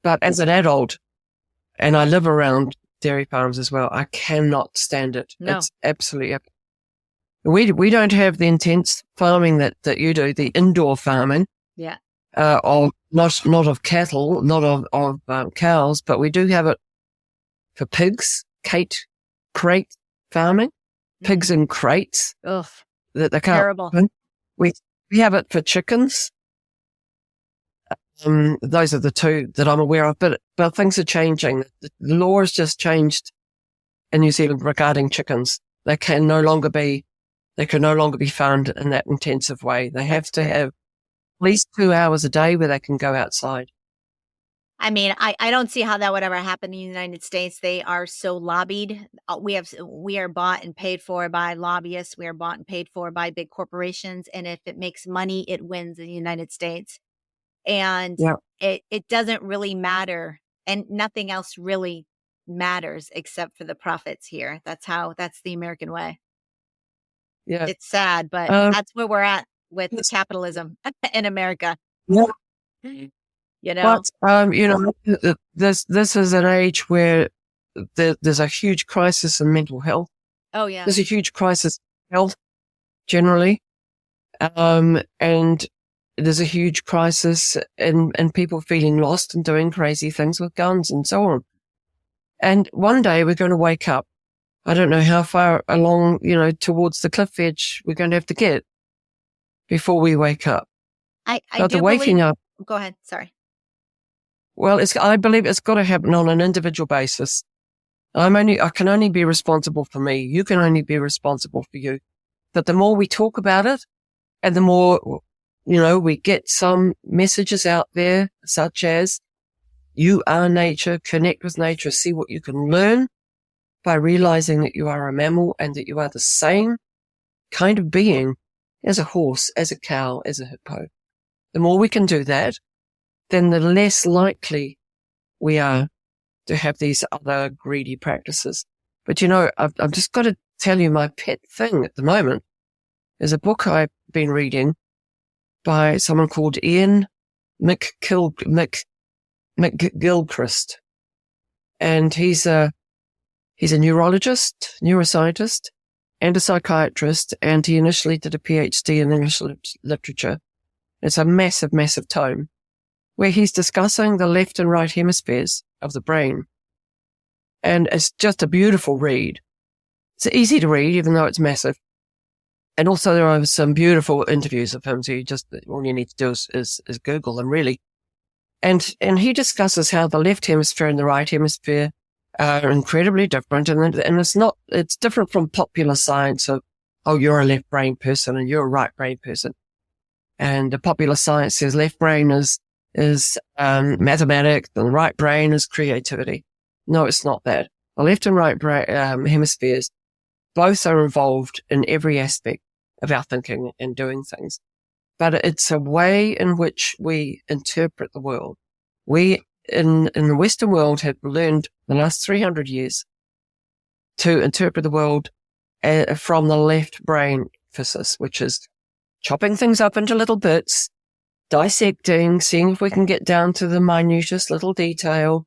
But as an adult, and I live around dairy farms as well, I cannot stand it. No. It's absolutely. We don't have the intense farming that you do, the indoor farming. Yeah. Of not of cattle, not of cows, but we do have it for pigs, crate farming, pigs in crates. Ugh. That they can't. Terrible. We have it for chickens. Those are the two that I'm aware of, but things are changing. The law has just changed in New Zealand regarding chickens. They can no longer be farmed in that intensive way. They have to have at least 2 hours a day where they can go outside. I mean, I don't see how that would ever happen in the United States. They are so lobbied. We are bought and paid for by lobbyists. We are bought and paid for by big corporations. And if it makes money, it wins in the United States. And Yeah. it doesn't really matter. And nothing else really matters except for the profits here. That's the American way. Yeah. It's sad, but that's where we're at with capitalism in America. Yeah. You know? But, this is an age where there's a huge crisis in mental health. Oh, yeah. There's a huge crisis in health generally. And there's a huge crisis in people feeling lost and doing crazy things with guns and so on. And one day we're going to wake up. I don't know how far along, towards the cliff edge we're going to have to get before we wake up. I But do the waking believe, up, go ahead. Sorry. well, I believe it's got to happen on an individual basis. I can only be responsible for me. You can only be responsible for you. But the more we talk about it and the more, we get some messages out there, such as you are nature, connect with nature, see what you can learn by realizing that you are a mammal and that you are the same kind of being as a horse, as a cow, as a hippo. The more we can do that, then the less likely we are to have these other greedy practices. But I've just got to tell you, my pet thing at the moment is a book I've been reading by someone called Ian McGilchrist. And he's a neurologist, neuroscientist, and a psychiatrist, and he initially did a PhD in English literature. It's a massive, massive tome where he's discussing the left and right hemispheres of the brain. And it's just a beautiful read. It's easy to read, even though it's massive. And also there are some beautiful interviews of him. So all you need to do is Google them, really. And he discusses how the left hemisphere and the right hemisphere are incredibly different. And it's different from popular science of, oh, you're a left brain person and you're a right brain person. And the popular science says left brain is mathematics and the right brain is creativity. No, it's not that. The left and right hemispheres both are involved in every aspect of our thinking and doing things. But it's a way in which we interpret the world. We, in the Western world, have learned the last 300 years to interpret the world from the left brain emphasis, which is chopping things up into little bits dissecting, seeing if we can get down to the minutest little detail.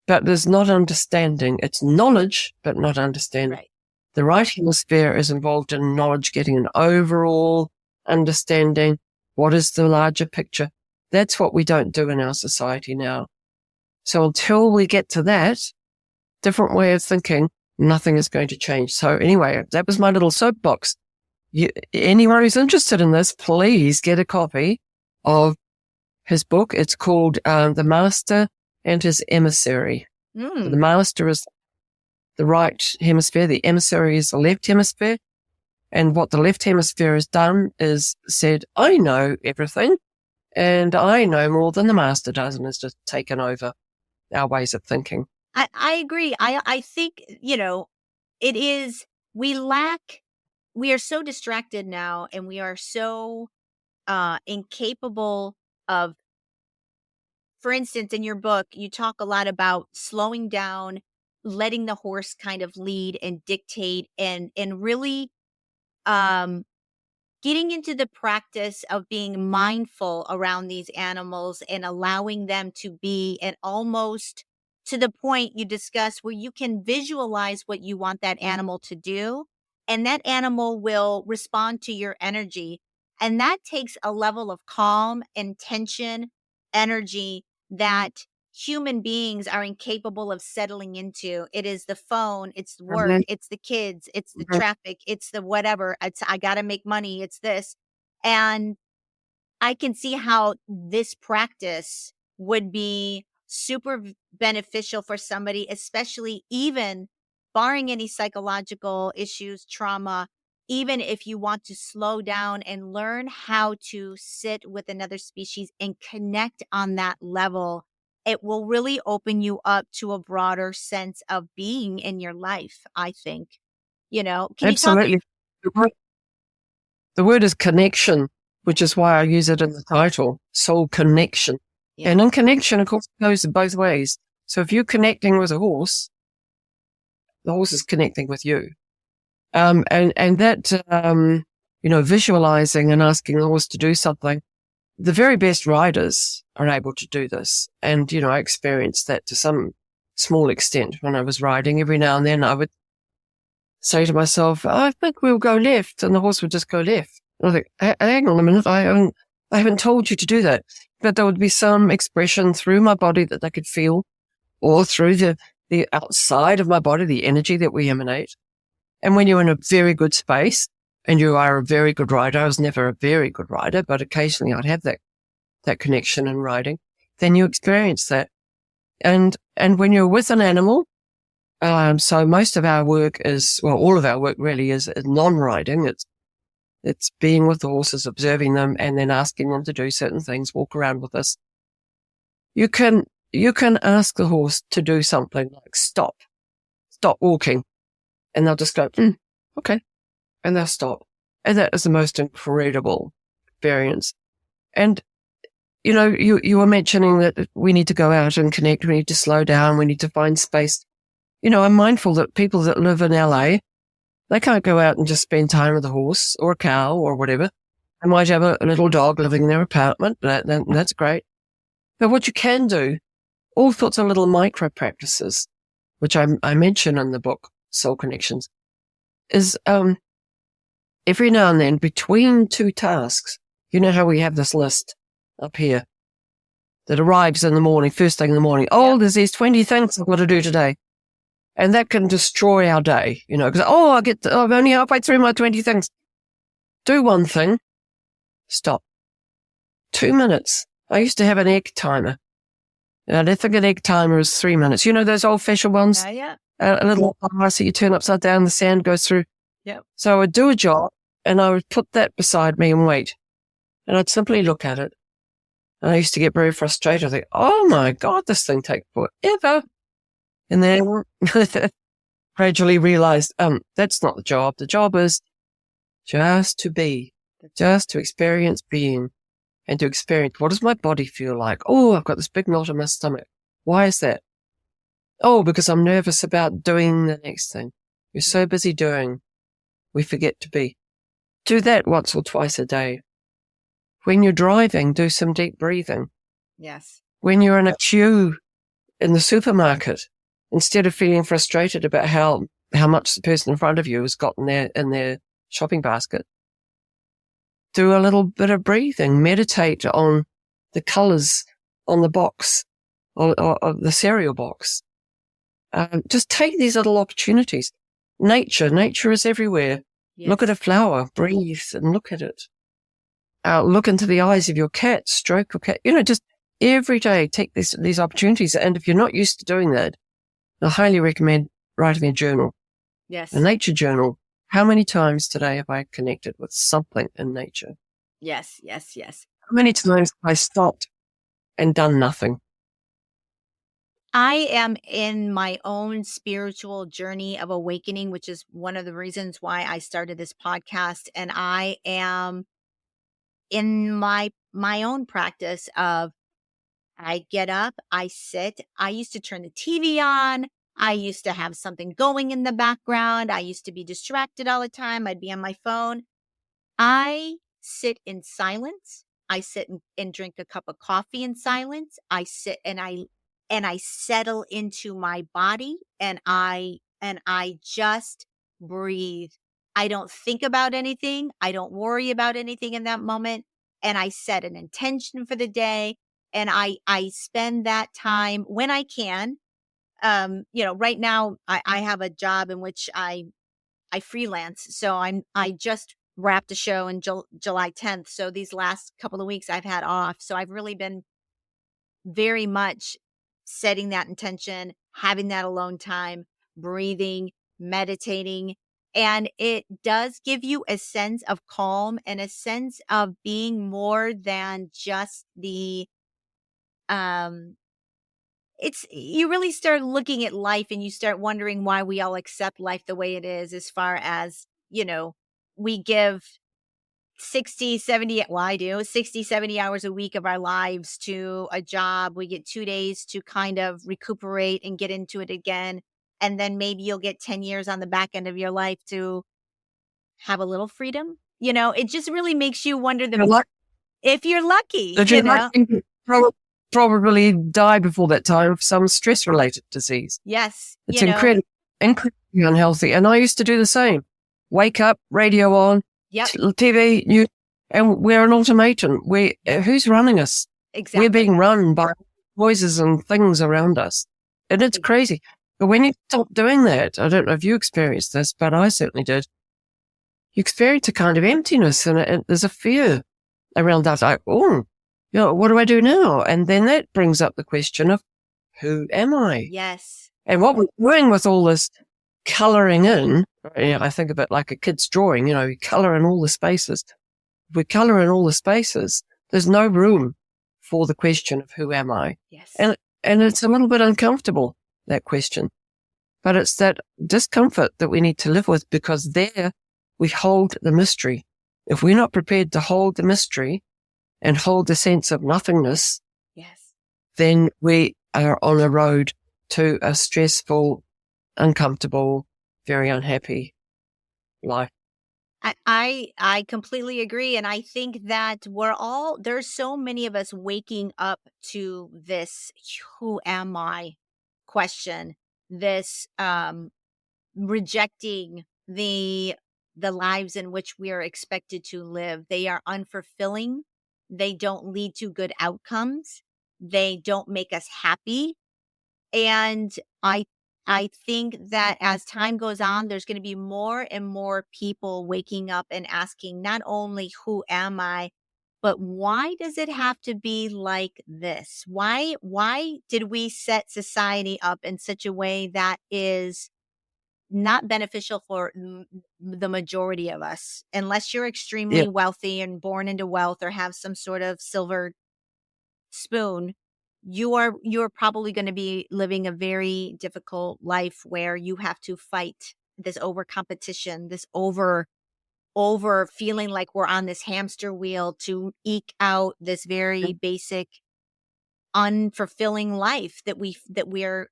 But there's not understanding. It's knowledge, but not understanding. Right. The right hemisphere is involved in knowledge, getting an overall understanding. What is the larger picture? That's what we don't do in our society now. So until we get to that different way of thinking, nothing is going to change. So anyway, that was my little soapbox. Anyone who's interested in this, please get a copy of his book. It's called The Master and His Emissary. So the master is the right hemisphere. The emissary is the left hemisphere. And what the left hemisphere has done is said, I know everything and I know more than the master does, and has just taken over our ways of thinking. I agree. I think, it is, we are so distracted now, and we are so incapable of, for instance, in your book, you talk a lot about slowing down, letting the horse kind of lead and dictate, and really um getting into the practice of being mindful around these animals and allowing them to be, and almost to the point you discuss where you can visualize what you want that animal to do, and that animal will respond to your energy. And that takes a level of calm, intention, energy that human beings are incapable of settling into. It is the phone, it's the work, Mhm. it's the kids, it's the Mhm. traffic, it's the whatever, it's I gotta make money, it's this. And I can see how this practice would be super beneficial for somebody, especially, even barring any psychological issues, trauma, even if you want to slow down and learn how to sit with another species and connect on that level. It will really open you up to a broader sense of being in your life, I think. Can you talk? Absolutely. The word is connection, which is why I use it in the title, soul connection. Yeah. And in connection, of course, it goes both ways. So if you're connecting with a horse, the horse is connecting with you. And that, visualizing and asking the horse to do something, the very best riders are able to do this. And, I experienced that to some small extent when I was riding. Every now and then I would say to myself, I think we'll go left, and the horse would just go left. And I think, hang on a minute, I haven't told you to do that. But there would be some expression through my body that they could feel, or through the outside of my body, the energy that we emanate. And when you're in a very good space and you are a very good rider, I was never a very good rider, but occasionally I'd have that connection in riding, then you experience that. And when you're with an animal, so most of our work is, well, all of our work really is non-riding. It's being with the horses, observing them, and then asking them to do certain things, walk around with us. You can ask the horse to do something like stop walking. And they'll just go, okay. And they'll stop. And that is the most incredible experience. And, you were mentioning that we need to go out and connect. We need to slow down. We need to find space. I'm mindful that people that live in LA, they can't go out and just spend time with a horse or a cow or whatever. They might have a little dog living in their apartment. That's great. But what you can do, all sorts of little micro practices, which I mention in the book, Soul Connections, is every now and then between two tasks, you know how we have this list up here that arrives in the morning, first thing in the morning. Oh, Yeah. there's these 20 things I've got to do today. And that can destroy our day, because, I'm only halfway through my 20 things. Do one thing, stop. 2 minutes. I used to have an egg timer. And I think an egg timer is 3 minutes. Those old fashioned ones? Yeah. A little bar, so you turn upside down, the sand goes through. Yep. So I would do a job and I would put that beside me and wait. And I'd simply look at it. And I used to get very frustrated. I think, oh my God, this thing takes forever. And then gradually realized, that's not the job. The job is just to be, just to experience being, and to experience, what does my body feel like? Oh, I've got this big knot in my stomach. Why is that? Oh, because I'm nervous about doing the next thing. We're so busy doing, we forget to be. Do that once or twice a day. When you're driving, do some deep breathing. Yes. When you're in a queue in the supermarket, instead of feeling frustrated about how much the person in front of you has got in their shopping basket, do a little bit of breathing. Meditate on the colours on the box or the cereal box. Just take these little opportunities. Nature is everywhere. Yes. Look at a flower, breathe and look at it. Look into the eyes of your cat, stroke your cat. Just every day take these opportunities. And if you're not used to doing that, I highly recommend writing a journal, Yes. a nature journal. How many times today have I connected with something in nature? Yes, yes, yes. How many times have I stopped and done nothing? I am in my own spiritual journey of awakening, which is one of the reasons why I started this podcast. And I am in my own practice of I get up, I sit. I used to turn the TV on. I used to have something going in the background. I used to be distracted all the time. I'd be on my phone. I sit in silence. I sit and drink a cup of coffee in silence. I sit and I settle into my body and I just breathe. I don't think about anything. I don't worry about anything in that moment. And I set an intention for the day. And I spend that time when I can. Right now I have a job in which I freelance. So I just wrapped a show in July 10th. So these last couple of weeks I've had off. So I've really been very much setting that intention, having that alone time, breathing, meditating. And it does give you a sense of calm and a sense of being more than just um it's you really start looking at life and you start wondering why we all accept life the way it is, as far as, we give 60, 70, well, I do 60, 70 hours a week of our lives to a job. We get 2 days to kind of recuperate and get into it again. And then maybe you'll get 10 years on the back end of your life to have a little freedom. It just really makes you wonder You're lucky if you're lucky, that you're lucky to probably die before that time of some stress-related disease. Yes. It's incredibly unhealthy. And I used to do the same. Wake up, radio on, Yep. TV, news, and we're an automaton. Who's running us? Exactly. We're being run by voices and things around us. And it's crazy. But when you stop doing that, I don't know if you experienced this, but I certainly did. You experience a kind of emptiness and there's a fear around that. Like, what do I do now? And then that brings up the question of, who am I? Yes. And what we're doing with all this colouring in, I think of it like a kid's drawing, you colour in all the spaces. If we colour in all the spaces, there's no room for the question of who am I? Yes. And it's a little bit uncomfortable, that question. But it's that discomfort that we need to live with, because there we hold the mystery. If we're not prepared to hold the mystery and hold the sense of nothingness, yes, then we are on a road to a stressful, uncomfortable, very unhappy life. I completely agree. And I think that there's so many of us waking up to this who am I question, this rejecting the lives in which we are expected to live. They are unfulfilling. They don't lead to good outcomes. They don't make us happy. And I think that as time goes on, there's going to be more and more people waking up and asking not only who am I, but why does it have to be like this? Why did we set society up in such a way that is not beneficial for the majority of us, unless you're extremely Yeah. wealthy and born into wealth or have some sort of silver spoon. You're probably going to be living a very difficult life where you have to fight this over competition, this over feeling like we're on this hamster wheel to eke out this very basic unfulfilling life that we're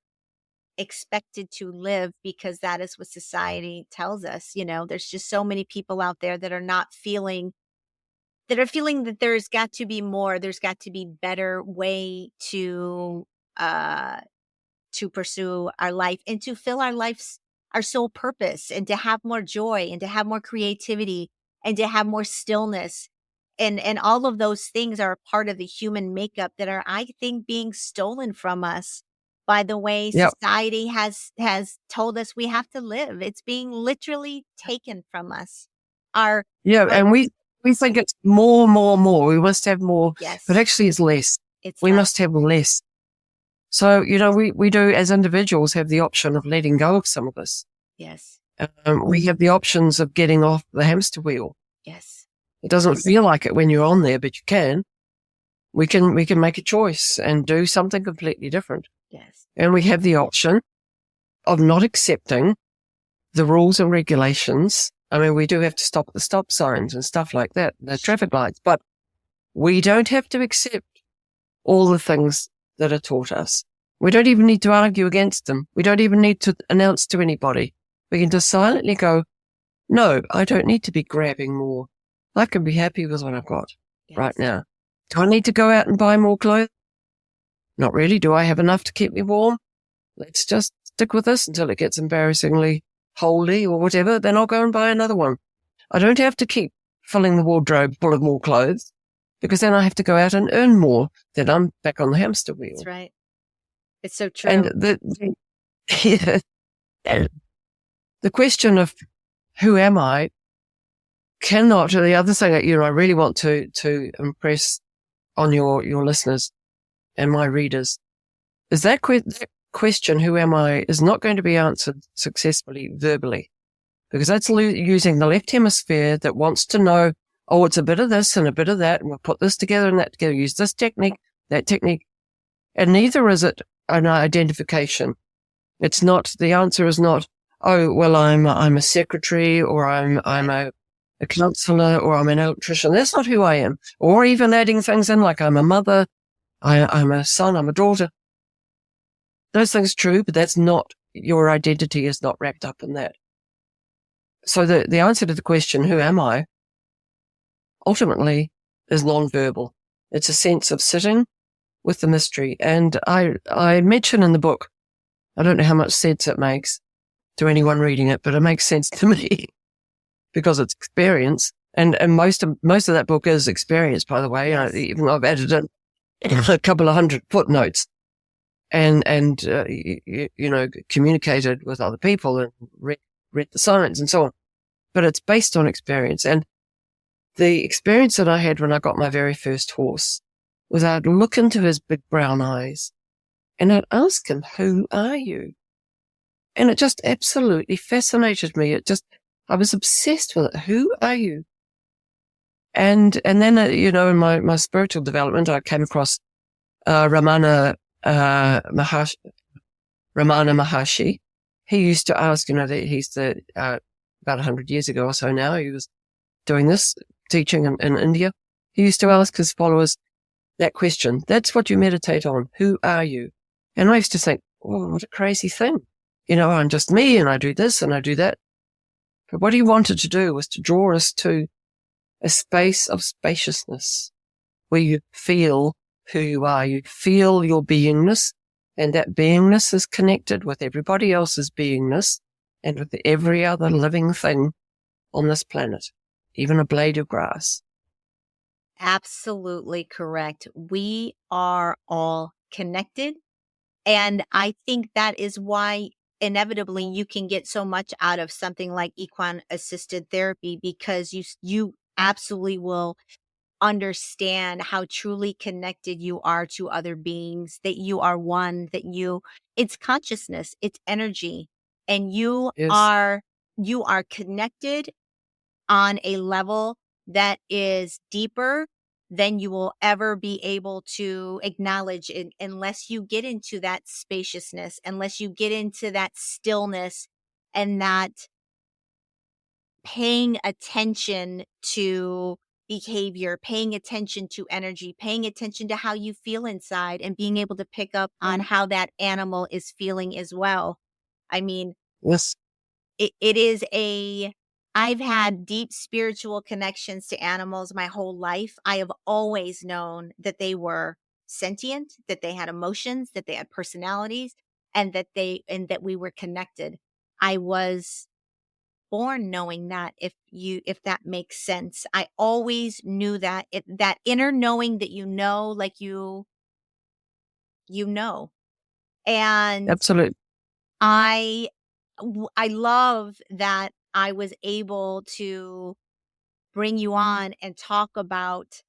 expected to live, because that is what society tells us. There's just so many people out there that are not feeling that are feeling that there's got to be more, there's got to be better way uh to pursue our life and to fill our life's our sole purpose, and to have more joy, and to have more creativity, and to have more stillness. And all of those things are a part of the human makeup that are, I think, being stolen from us by the way Yep. society has told us we have to live. It's being literally taken from us. Our Yeah. our And we think it's more, more, more. We must have more, but Yes, actually it's less. it's We less. must have less. So, we do as individuals have the option of letting go of some of this. Yes. We have the options of getting off the hamster wheel. Yes. It doesn't feel like it when you're on there, but you can. We can make a choice and do something completely different. Yes. And we have the option of not accepting the rules and regulations. I mean, we do have to stop at the stop signs and stuff like that, the traffic lights, but we don't have to accept all the things that are taught us. We don't even need to argue against them. We don't even need to announce to anybody. We can just silently go, no, I don't need to be grabbing more. I can be happy with what I've got right Yes. now. Do I need to go out and buy more clothes? Not really. Do I have enough to keep me warm? Let's just stick with this until it gets embarrassingly holdy or whatever. Then I'll go and buy another one. I don't have to keep filling the wardrobe full of more clothes, because then I have to go out and earn more. Then I'm back on the hamster wheel. That's right. It's so And true. yeah, the question of who am I cannot, the other thing that, I really want to impress on your listeners and my readers is that question, who am I, is not going to be answered successfully verbally, because that's using the left hemisphere that wants to know, oh, it's a bit of this and a bit of that, and we'll put this together and that together, use this technique, that technique. And neither is it an identification. It's not, the answer is not, oh, well, I'm a secretary, or I'm a counselor, or I'm an electrician. That's not who I am. Or even adding things in like I'm a mother, I'm a son, I'm a daughter. Those things are true, but that's not, your identity is not wrapped up in that. So the answer to the question, who am I, ultimately is nonverbal. It's a sense of sitting with the mystery. And I mention in the book, I don't know how much sense it makes to anyone reading it, but it makes sense to me because it's experience. And most of that book is experience, by the way. Yes. Even though I've added in a couple of 100 footnotes and communicated with other people and read the science and so on. But it's based on experience. And the experience that I had when I got my very first horse was I'd look into his big brown eyes and I'd ask him, who are you? And it just absolutely fascinated me. I was obsessed with it. Who are you? And then, in my spiritual development, I came across Ramana Maharshi. He used to ask, he's about 100 years ago or so now, he was doing this, teaching in India. He used to ask his followers that question. That's what you meditate on. Who are you? And I used to think, oh, what a crazy thing. I'm just me, and I do this and I do that. But what he wanted to do was to draw us to a space of spaciousness where you feel who you are. You feel your beingness, and that beingness is connected with everybody else's beingness and with every other living thing on this planet, even a blade of grass. Absolutely correct. We are all connected. And I think that is why inevitably you can get so much out of something like equine assisted therapy, because you absolutely will understand how truly connected you are to other beings, that you are one, it's consciousness, it's energy, and Yes. you are connected on a level that is deeper than you will ever be able to acknowledge unless you get into that spaciousness, unless you get into that stillness, and that paying attention to behavior, paying attention to energy, paying attention to how you feel inside, and being able to pick up on how that animal is feeling as well. I mean, Yes. it is a I've had deep spiritual connections to animals my whole life. I have always known that they were sentient, that they had emotions, that they had personalities, and that we were connected. I was born knowing that, if that makes sense. I always knew that, that inner knowing that like you know. And Absolutely. I I love that I was able to bring you on and talk about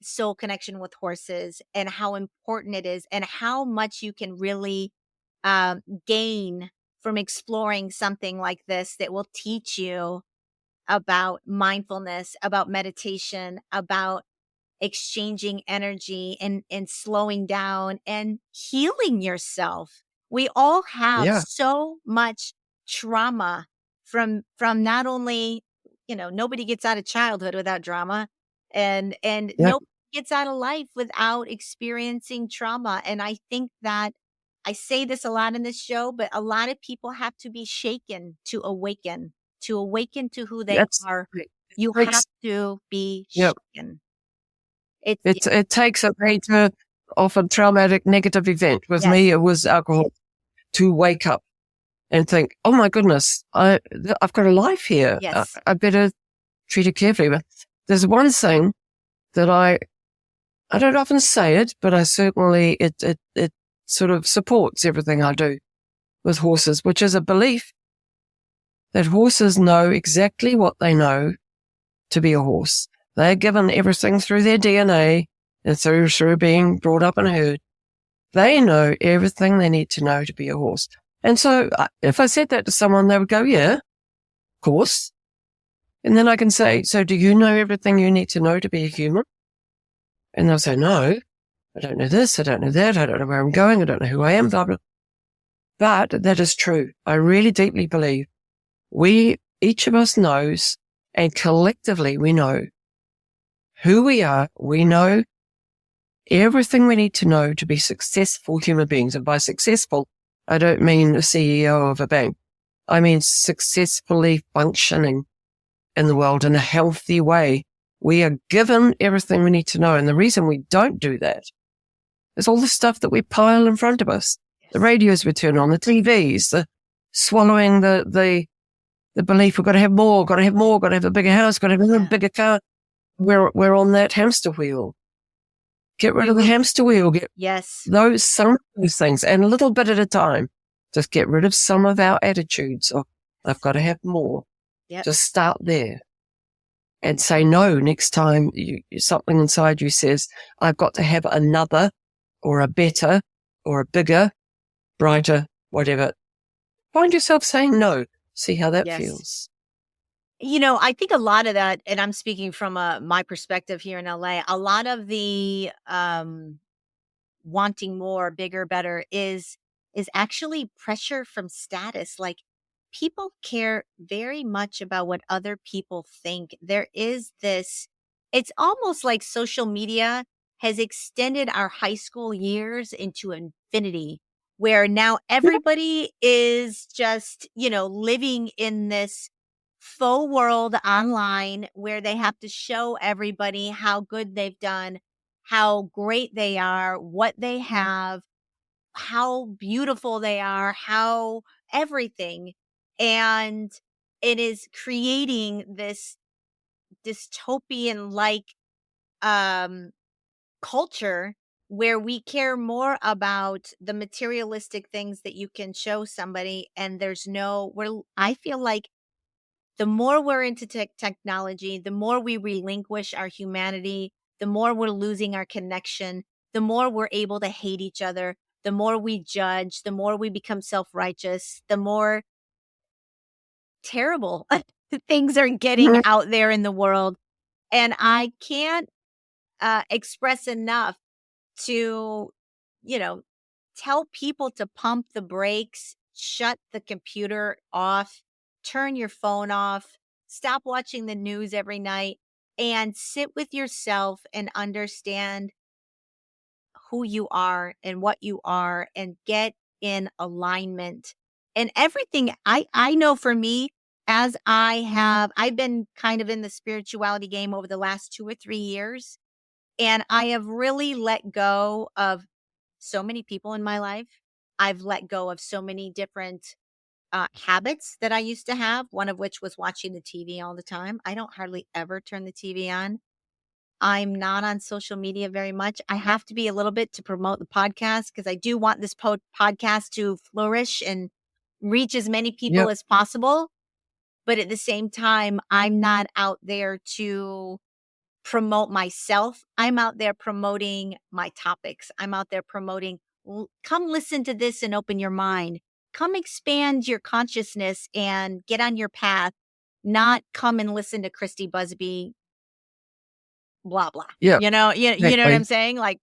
soul connection with horses and how important it is and how much you can really gain from exploring something like this that will teach you about mindfulness, about meditation, about exchanging energy and slowing down and healing yourself. We all have Yeah. so much trauma from not only, nobody gets out of childhood without drama, and Yeah. nobody gets out of life without experiencing trauma. And I think that I say this a lot in this show, but a lot of people have to be shaken to awaken to who they That's are. it. You have Takes, to be yeah. shaken. Yeah. It takes a major, often traumatic negative event. With Yes, me, it was alcohol to wake up and think, oh my goodness, I've got a life here. yes, I better treat it carefully. But there's one thing that I don't often say it, but I certainly, it sort of supports everything I do with horses, which is a belief that horses know exactly what they know to be a horse. They're given everything through their DNA and through being brought up in a herd. They know everything they need to know to be a horse. And so if I said that to someone, they would go, yeah, of course. And then I can say, so do you know everything you need to know to be a human? And they'll say, no, I don't know this, I don't know that, I don't know where I'm going, I don't know who I am, blah, blah. But that is true. I really deeply believe each of us knows, and collectively we know who we are. We know everything we need to know to be successful human beings. And by successful, I don't mean a CEO of a bank. I mean successfully functioning in the world in a healthy way. We are given everything we need to know. And the reason we don't do that is all the stuff that we pile in front of us. The radios we turn on, the TVs, the swallowing the belief we've got to have more, got to have more, got to have a bigger house, got to have a yeah. bigger car. We're on that hamster wheel. Get rid of the hamster wheel. Get Yes, some of those things, and a little bit at a time. Just get rid of some of our attitudes of, I've got to have more. yep, Just start there and say no next time something inside you says, I've got to have another or a better or a bigger, brighter, whatever. Find yourself saying no. See how that yes. feels. I think a lot of that, and I'm speaking from my perspective here in LA, a lot of the wanting more, bigger, better is actually pressure from status. Like, people care very much about what other people think. There is this, it's almost like social media has extended our high school years into infinity, where now Yeah. everybody is just, living in this faux world online where they have to show everybody how good they've done, how great they are, what they have, how beautiful they are, how everything. And it is creating this dystopian like um culture where we care more about the materialistic things that you can show somebody, and there's no we're I feel like the more we're into technology, the more we relinquish our humanity, the more we're losing our connection, the more we're able to hate each other, the more we judge, the more we become self righteous, the more terrible things are getting Yeah. out there in the world. And I can't express enough to, you know, tell people to pump the brakes, shut the computer off, turn your phone off, stop watching the news every night, and sit with yourself and understand who you are and what you are and get in alignment. And everything I know for me, I've been kind of in the spirituality game over the last 2 or 3 years, and I have really let go of so many people in my life. I've let go of so many different habits that I used to have, one of which was watching the TV all the time. I don't hardly ever turn the TV on. I'm not on social media very much. I have to be a little bit to promote the podcast because I do want this podcast to flourish and reach as many people Yep. as possible. But at the same time, I'm not out there to promote myself. I'm out there promoting my topics. I'm out there promoting, come listen to this and open your mind. Come expand your consciousness and get on your path, not come and listen to Christy Busby, blah, blah. Yep. You know what I'm Exactly. saying? Like,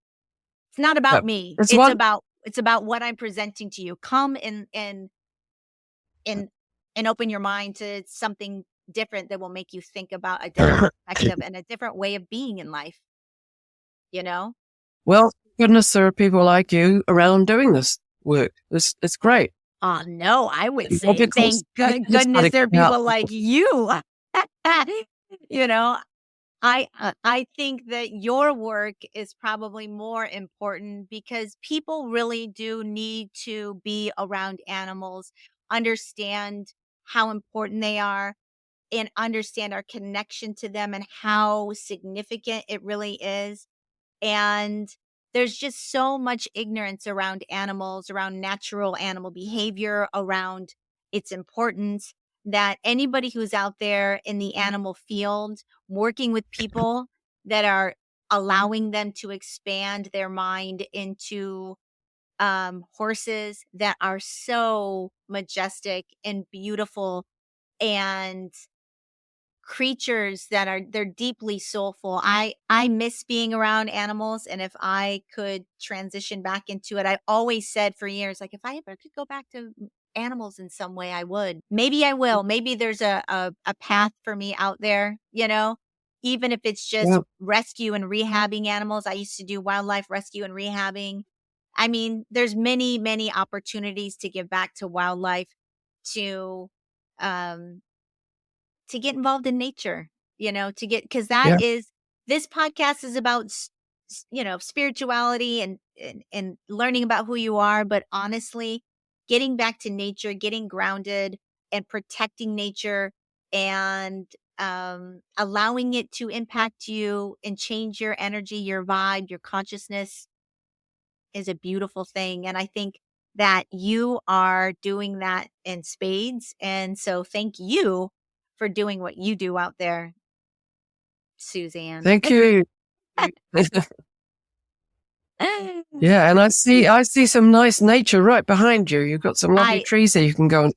it's not about Yep. me. It's one. It's about what I'm presenting to you. Come and and open your mind to something different that will make you think about a different perspective and a different way of being in life, you know? Well, goodness, there are people like you around doing this work. It's great. Oh, no, I would say Logicals, thank goodness gotta there are get out. people like you. You know, I think that your work is probably more important because people really do need to be around animals, understand how important they are, and understand our connection to them and how significant it really is. And there's just so much ignorance around animals, around natural animal behavior, around its importance that anybody who's out there in the animal field working with people that are allowing them to expand their mind into horses that are so majestic and beautiful and creatures that are they're deeply soulful. I miss being around animals, and if I could transition back into it, I always said for years, like if I ever could go back to animals in some way, I would. Maybe I will. Maybe there's a path for me out there, even if it's just Yeah. rescue and rehabbing animals. I used to do wildlife rescue and rehabbing. I mean, there's many, many opportunities to give back to wildlife, to um to get involved in nature, to get because that Yeah. is this podcast is about spirituality and learning about who you are, but honestly, getting back to nature, getting grounded and protecting nature and allowing it to impact you and change your energy, your vibe, your consciousness is a beautiful thing. And I think that you are doing that in spades. And so thank you for doing what you do out there, Suzanne. Thank you. Yeah, and I see some nice nature right behind you. You've got some lovely I trees there you can go and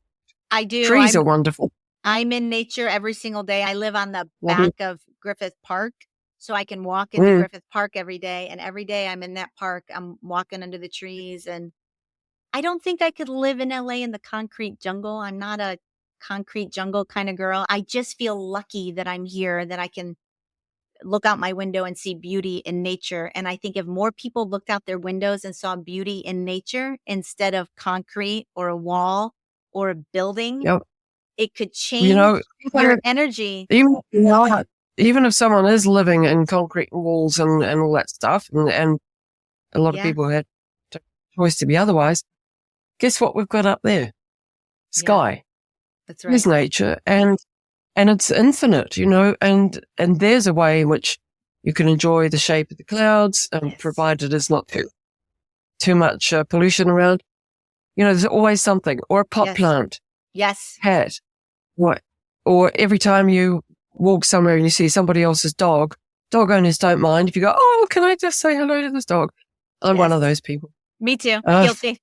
I do. trees are wonderful. I'm in nature every single day. I live on the Lovely. back of Griffith Park, so I can walk into Mm. Griffith Park every day. And every day I'm in that park, I'm walking under the trees. And I don't think I could live in LA in the concrete jungle. I'm not a concrete jungle kind of girl. I just feel lucky that I'm here, that I can look out my window and see beauty in nature. And I think if more people looked out their windows and saw beauty in nature instead of concrete or a wall or a building, Yep. it could You change know, your energy. even even if someone is living in concrete walls and all that stuff, and a lot of Yeah, people had a choice to be otherwise, guess what we've got up there? yeah, Sky. that's There's right. nature, and it's infinite, and there's a way in which you can enjoy the shape of the clouds, Yes, provided there's not too much pollution around. There's always something, or a pot yes, plant, yes, cat, what, or every time you walk somewhere and you see somebody else's dog owners don't mind if you go, oh, can I just say hello to this dog? I'm one of yes. those people. Me too. Uh, Guilty.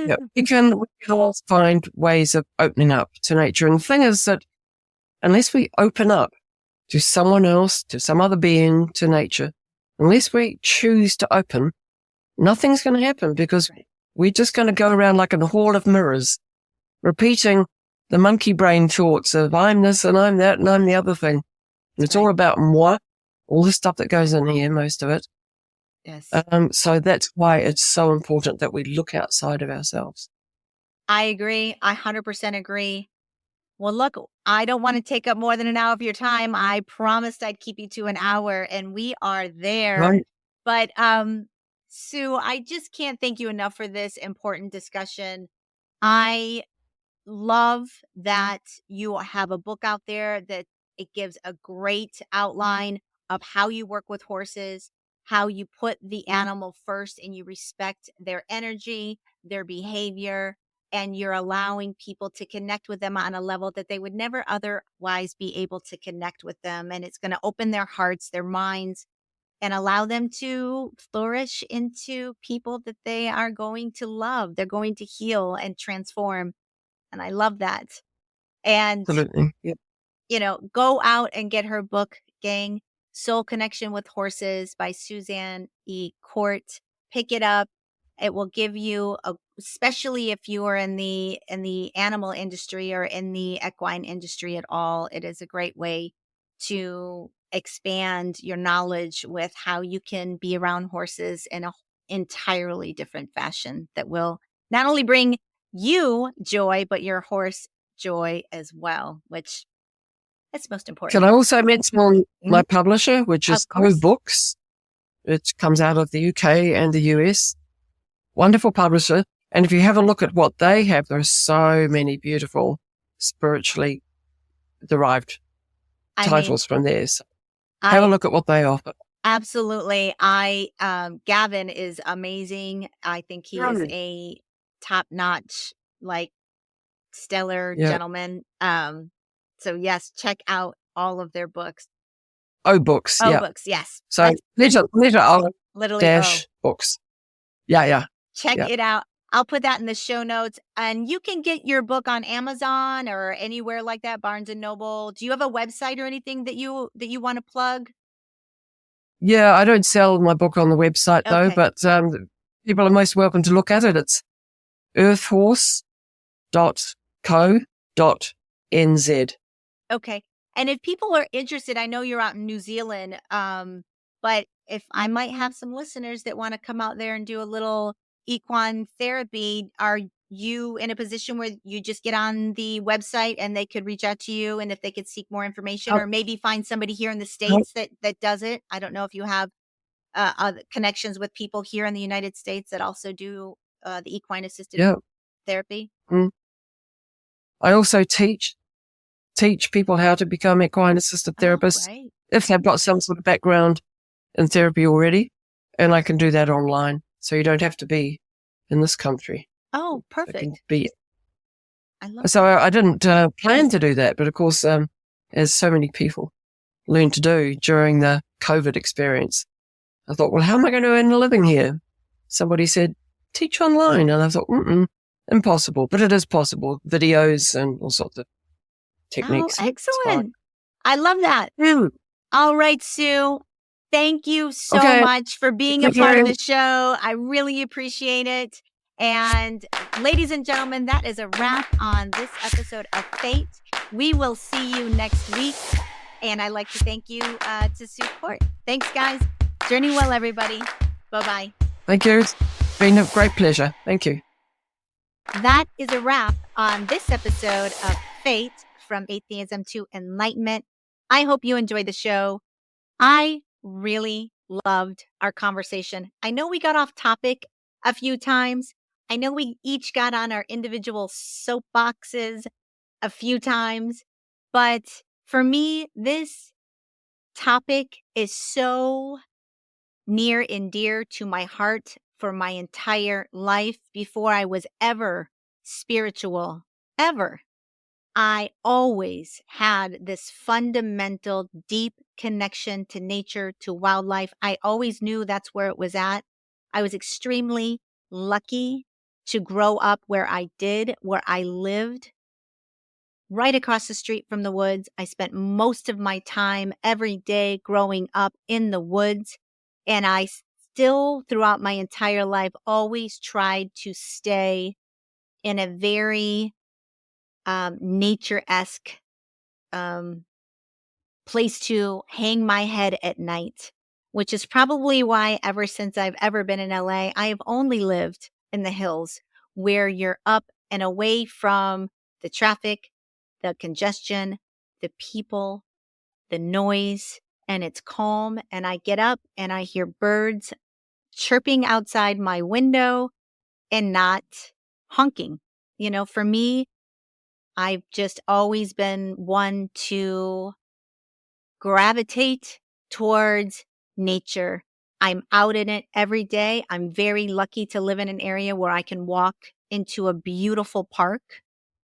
yeah, we can all find ways of opening up to nature. And the thing is that unless we open up to someone else, to some other being, to nature, unless we choose to open, nothing's going to happen because we're just going to go around like in a hall of mirrors, repeating the monkey brain thoughts of I'm this and I'm that and I'm the other thing. And it's Right. all about moi, all the stuff that goes in here, most of it. Yes. So that's why it's so important that we look outside of ourselves. I agree. I 100% agree. Well, look, I don't want to take up more than an hour of your time. I promised I'd keep you to an hour, and we are there. Right. But Sue, I just can't thank you enough for this important discussion. I love that you have a book out there that it gives a great outline of how you work with horses, how you put the animal first and you respect their energy, their behavior, and you're allowing people to connect with them on a level that they would never otherwise be able to connect with them. And it's going to open their hearts, their minds, and allow them to flourish into people that they are going to love. They're going to heal and transform. And I love that. And, Absolutely. Yep. go out and get her book, gang. Soul Connection with Horses by Suzanne E. Court. Pick it up. It will give you especially if you are in the animal industry or in the equine industry at all, it is a great way to expand your knowledge with how you can be around horses in a entirely different fashion that will not only bring you joy, but your horse joy as well, which is most Can important. I also mention my Mhm. publisher, which is Of O course. Books? It comes out of the UK and the US. Wonderful publisher. And if you have a look at what they have, there are so many beautiful spiritually derived I mean, titles from there. So have a I look at what they offer. absolutely, Gavin is amazing. I think he is Right. a top-notch, like, stellar Yeah. gentleman. So yes, check out all of their books. O Books. Oh, Yeah. books, yes. So That's letter O literally dash books. Yeah. Yeah. check Yeah. it out. I'll put that in the show notes, and you can get your book on Amazon or anywhere like that, Barnes and Noble. Do you have a website or anything that you want to plug? Yeah. I don't sell my book on the website though, Okay. but people are most welcome to look at it. It's earthhorse.co.nz. Okay. And if people are interested, I know you're out in New Zealand, but if I might have some listeners that want to come out there and do a little equine therapy, are you in a position where you just get on the website and they could reach out to you and if they could seek more information How, or maybe find somebody here in the how, States that does it? I don't know if you have connections with people here in the United States that also do the equine assisted yeah. therapy. Mm. I also teach people how to become equine assisted Oh, therapists great. if they've got some sort of background in therapy already. And I can do that online. So you don't have to be in this country. Oh, I can perfect. be. I love So that. I didn't plan to do that. But of course, as so many people learned to do during the COVID experience, I thought, well, how am I going to earn a living here? Somebody said, teach online. And I thought, impossible. But it is possible. Videos and all sorts of Oh, techniques. It's fine. excellent. I love that. Yeah. All right, Sue. Thank you so Okay. much for being a Thank part of you. the show. I really appreciate it. And ladies and gentlemen, that is a wrap on this episode of Fate. We will see you next week. And I'd like to thank you to Sue Court. Thanks, guys. Journey well, everybody. Bye-bye. Thank you. It's been a great pleasure. Thank you. That is a wrap on this episode of Fate from Atheism to Enlightenment. I hope you enjoyed the show. I really loved our conversation. I know we got off topic a few times. I know we each got on our individual soapboxes a few times. But for me, this topic is so near and dear to my heart for my entire life before I was ever spiritual, ever. I always had this fundamental, deep connection to nature, to wildlife. I always knew that's where it was at. I was extremely lucky to grow up where I did, where I lived right across the street from the woods. I spent most of my time every day growing up in the woods. And I still, throughout my entire life, always tried to stay in a very nature-esque um, place to hang my head at night, which is probably why ever since I've ever been in LA, I have only lived in the hills where you're up and away from the traffic, the congestion, the people, the noise, and it's calm. And I get up and I hear birds chirping outside my window and not honking. For me, I've just always been one to gravitate towards nature. I'm out in it every day. I'm very lucky to live in an area where I can walk into a beautiful park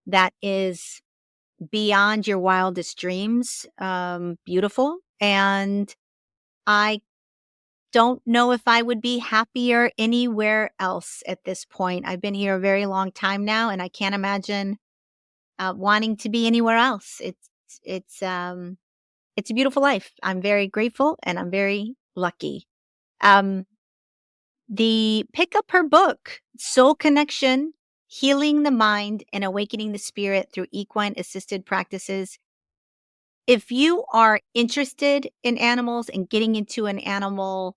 that is beyond your wildest dreams, beautiful. And I don't know if I would be happier anywhere else at this point. I've been here a very long time now, and I can't imagine wanting to be anywhere else. It's um it's a beautiful life. I'm very grateful and I'm very lucky. Um, pick up her book, Soul Connection, Healing the Mind and Awakening the Spirit through Equine Assisted Practices. If you are interested in animals and getting into the animal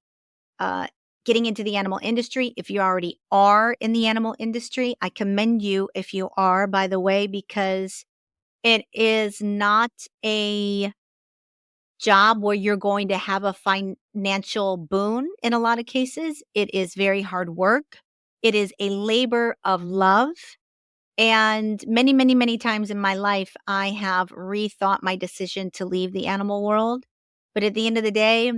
industry, if you already are in the animal industry, I commend you if you are, by the way, because it is not a job where you're going to have a financial boon in a lot of cases. It is very hard work. It is a labor of love. And many, many, many times in my life, I have rethought my decision to leave the animal world. But at the end of the day,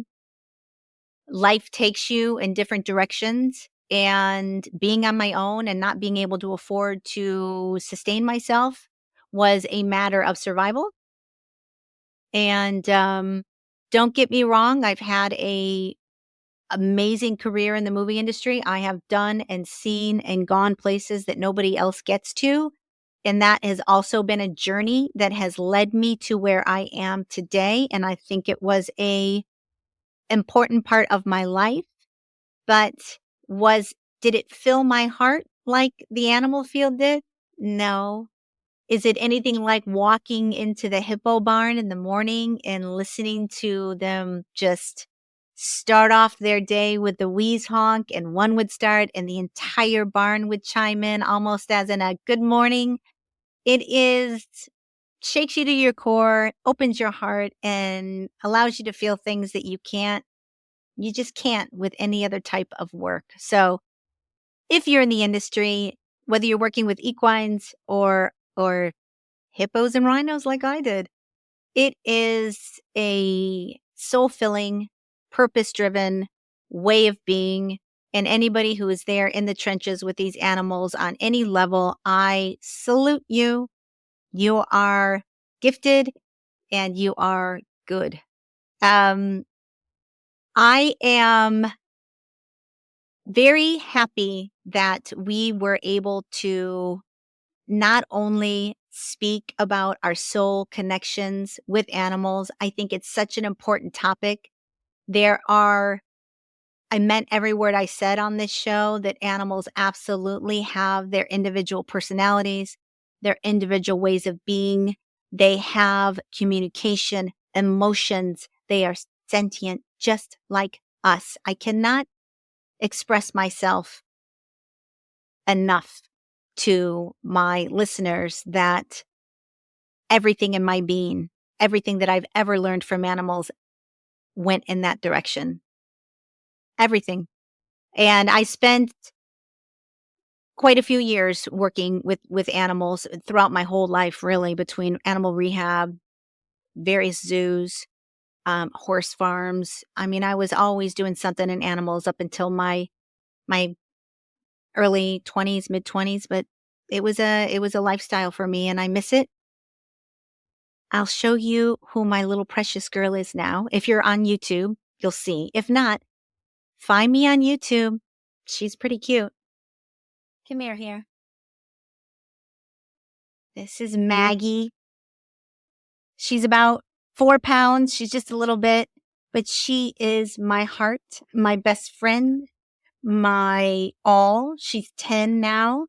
life takes you in different directions. And being on my own and not being able to afford to sustain myself was a matter of survival. And don't get me wrong, I've had a amazing career in the movie industry. I have done and seen and gone places that nobody else gets to. And that has also been a journey that has led me to where I am today. And I think it was a important part of my life. But did it fill my heart like the animal field did? No. Is it anything like walking into the hippo barn in the morning and listening to them just start off their day with the wheeze honk, and one would start and the entire barn would chime in almost as in a good morning? It is shakes you to your core, opens your heart, and allows you to feel things that you just can't with any other type of work. So if you're in the industry, whether you're working with equines or hippos and rhinos like I did, it is a soul-filling, purpose-driven way of being. And anybody who is there in the trenches with these animals on any level, I salute you. You are gifted and you are good. I am very happy that we were able to not only speak about our soul connections with animals. I think it's such an important topic. I meant every word I said on this show, that animals absolutely have their individual personalities, their individual ways of being. They have communication, emotions. They are sentient, just like us. I cannot express myself enough to my listeners that everything in my being, everything that I've ever learned from animals went in that direction. Everything. And I spent quite a few years working with animals throughout my whole life, really, between animal rehab, various zoos, horse farms. I mean, I was always doing something in animals up until my early 20s, mid 20s, but it was a lifestyle for me and I miss it. I'll show you who my little precious girl is now. If you're on YouTube, you'll see. If not, find me on YouTube. She's pretty cute. Come here. This is Maggie. She's about 4 pounds. She's just a little bit, but she is my heart, my best friend, my all. She's 10 now.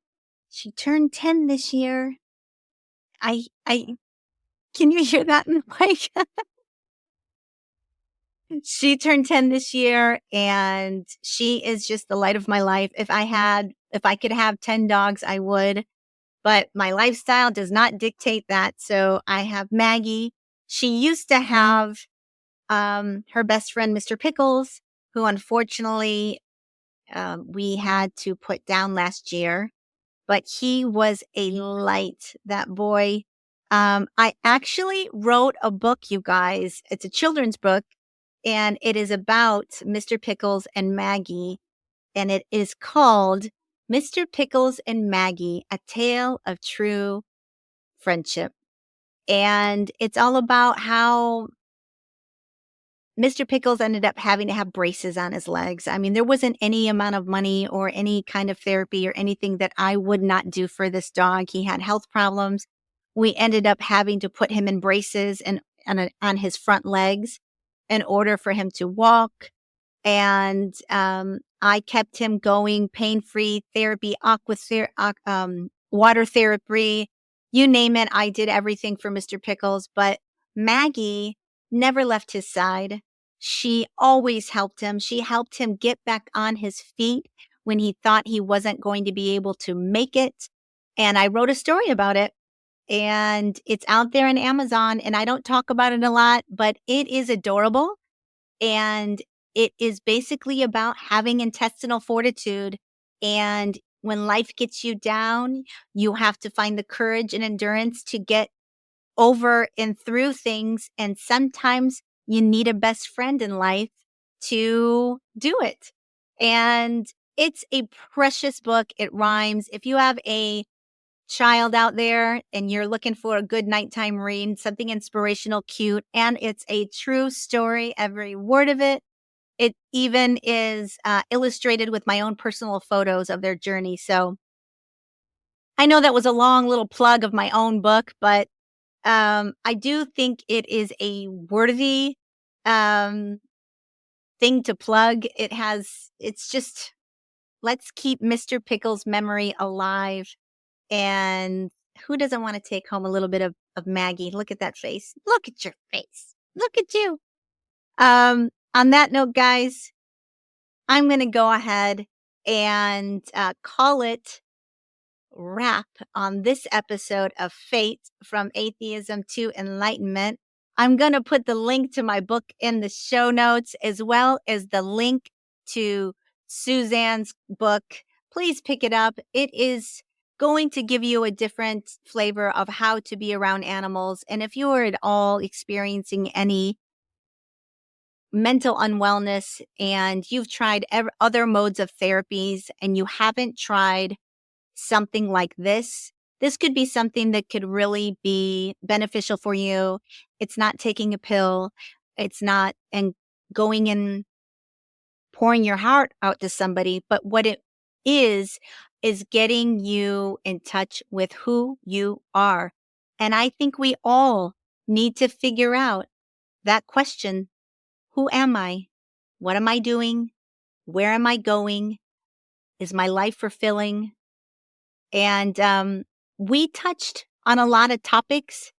She turned 10 this year. I can you hear that in the mic? She turned 10 this year and she is just the light of my life. If I could have 10 dogs, I would. but my lifestyle does not dictate that. So I have Maggie. She used to have her best friend, Mr. Pickles, who unfortunately we had to put down last year, but he was a light, that boy. I actually wrote a book, you guys. It's a children's book, and it is about Mr. Pickles and Maggie, and it is called Mr. Pickles and Maggie, A Tale of True Friendship. And it's all about how Mr. Pickles ended up having to have braces on his legs. I mean, there wasn't any amount of money or any kind of therapy or anything that I would not do for this dog. He had health problems. We ended up having to put him in braces and on his front legs in order for him to walk. And I kept him going, pain-free therapy, water therapy, you name it. I did everything for Mr. Pickles, but Maggie never left his side. She always helped him. She helped him get back on his feet when he thought he wasn't going to be able to make it. And I wrote a story about it, and it's out there on Amazon, and I don't talk about it a lot, but it is adorable. And it is basically about having intestinal fortitude. And when life gets you down, you have to find the courage and endurance to get over and through things. And sometimes you need a best friend in life to do it. And it's a precious book. It rhymes. If you have a child out there and you're looking for a good nighttime read, something inspirational, cute, and it's a true story, every word of it. It even is illustrated with my own personal photos of their journey. So I know that was a long little plug of my own book, but I do think it is a worthy um, thing to plug. It's just, let's keep Mr. Pickle's memory alive. And who doesn't want to take home a little bit of Maggie? Look at that face. Look at your face. Look at you. On that note, guys, I'm going to go ahead and call it wrap on this episode of Fate from Atheism to Enlightenment. I'm going to put the link to my book in the show notes, as well as the link to Suzanne's book. Please pick it up. It is going to give you a different flavor of how to be around animals. And if you are at all experiencing any mental unwellness and you've tried other modes of therapies and you haven't tried something like this could be something that could really be beneficial for you. It's not taking a pill. It's not and going and pouring your heart out to somebody, but what it is getting you in touch with who you are. And I think we all need to figure out that question. Who am I? What am I doing? Where am I going? Is my life fulfilling? And we touched on a lot of topics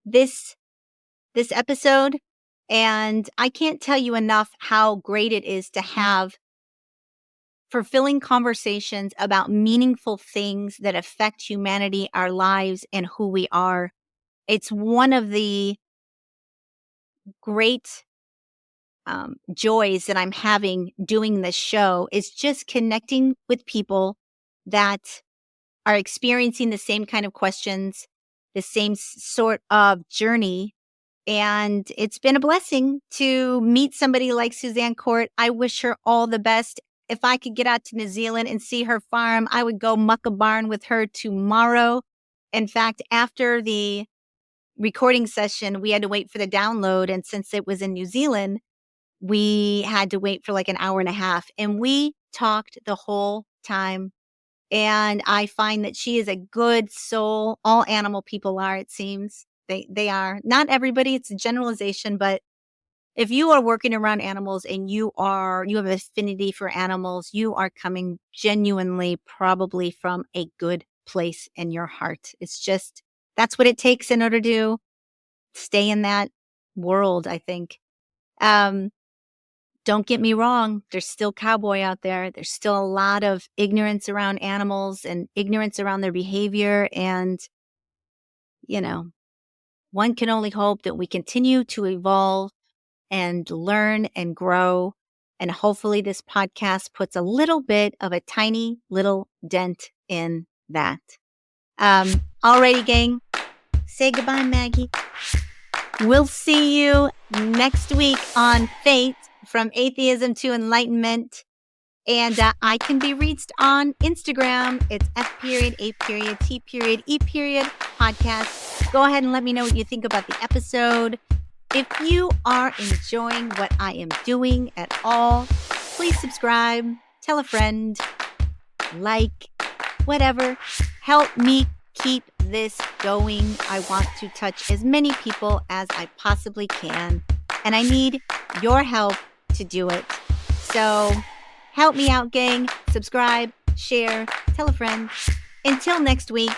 this episode, and I can't tell you enough how great it is to have fulfilling conversations about meaningful things that affect humanity, our lives, and who we are. It's one of the great joys that I'm having doing this show is just connecting with people that are experiencing the same kind of questions, the same sort of journey. And it's been a blessing to meet somebody like Suzanne Court. I wish her all the best. If I could get out to New Zealand and see her farm, I would go muck a barn with her tomorrow. In fact, after the recording session, we had to wait for the download. And since it was in New Zealand, we had to wait for like an hour and a half. And we talked the whole time. And I find that she is a good soul. All animal people are, it seems. They are. Not everybody, it's a generalization, but if you are working around animals and you have an affinity for animals, you are coming genuinely probably from a good place in your heart. It's just that's what it takes in order to stay in that world, I think. Um don't get me wrong, there's still cowboy out there. There's still a lot of ignorance around animals and ignorance around their behavior. And, you know, one can only hope that we continue to evolve and learn and grow. And hopefully this podcast puts a little bit of a tiny little dent in that. Alrighty, gang. Say goodbye, Maggie. We'll see you next week on F.A.T.E From Atheism to Enlightenment. And I can be reached on Instagram. It's F.A.T.E podcast. Go ahead and let me know what you think about the episode. If you are enjoying what I am doing at all, please subscribe, tell a friend, like, whatever. Help me keep this going. I want to touch as many people as I possibly can, and I need your help to do it. So help me out, gang. Subscribe, share, tell a friend. Until next week,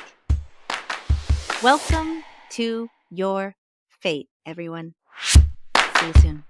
welcome to your fate, everyone. See you soon.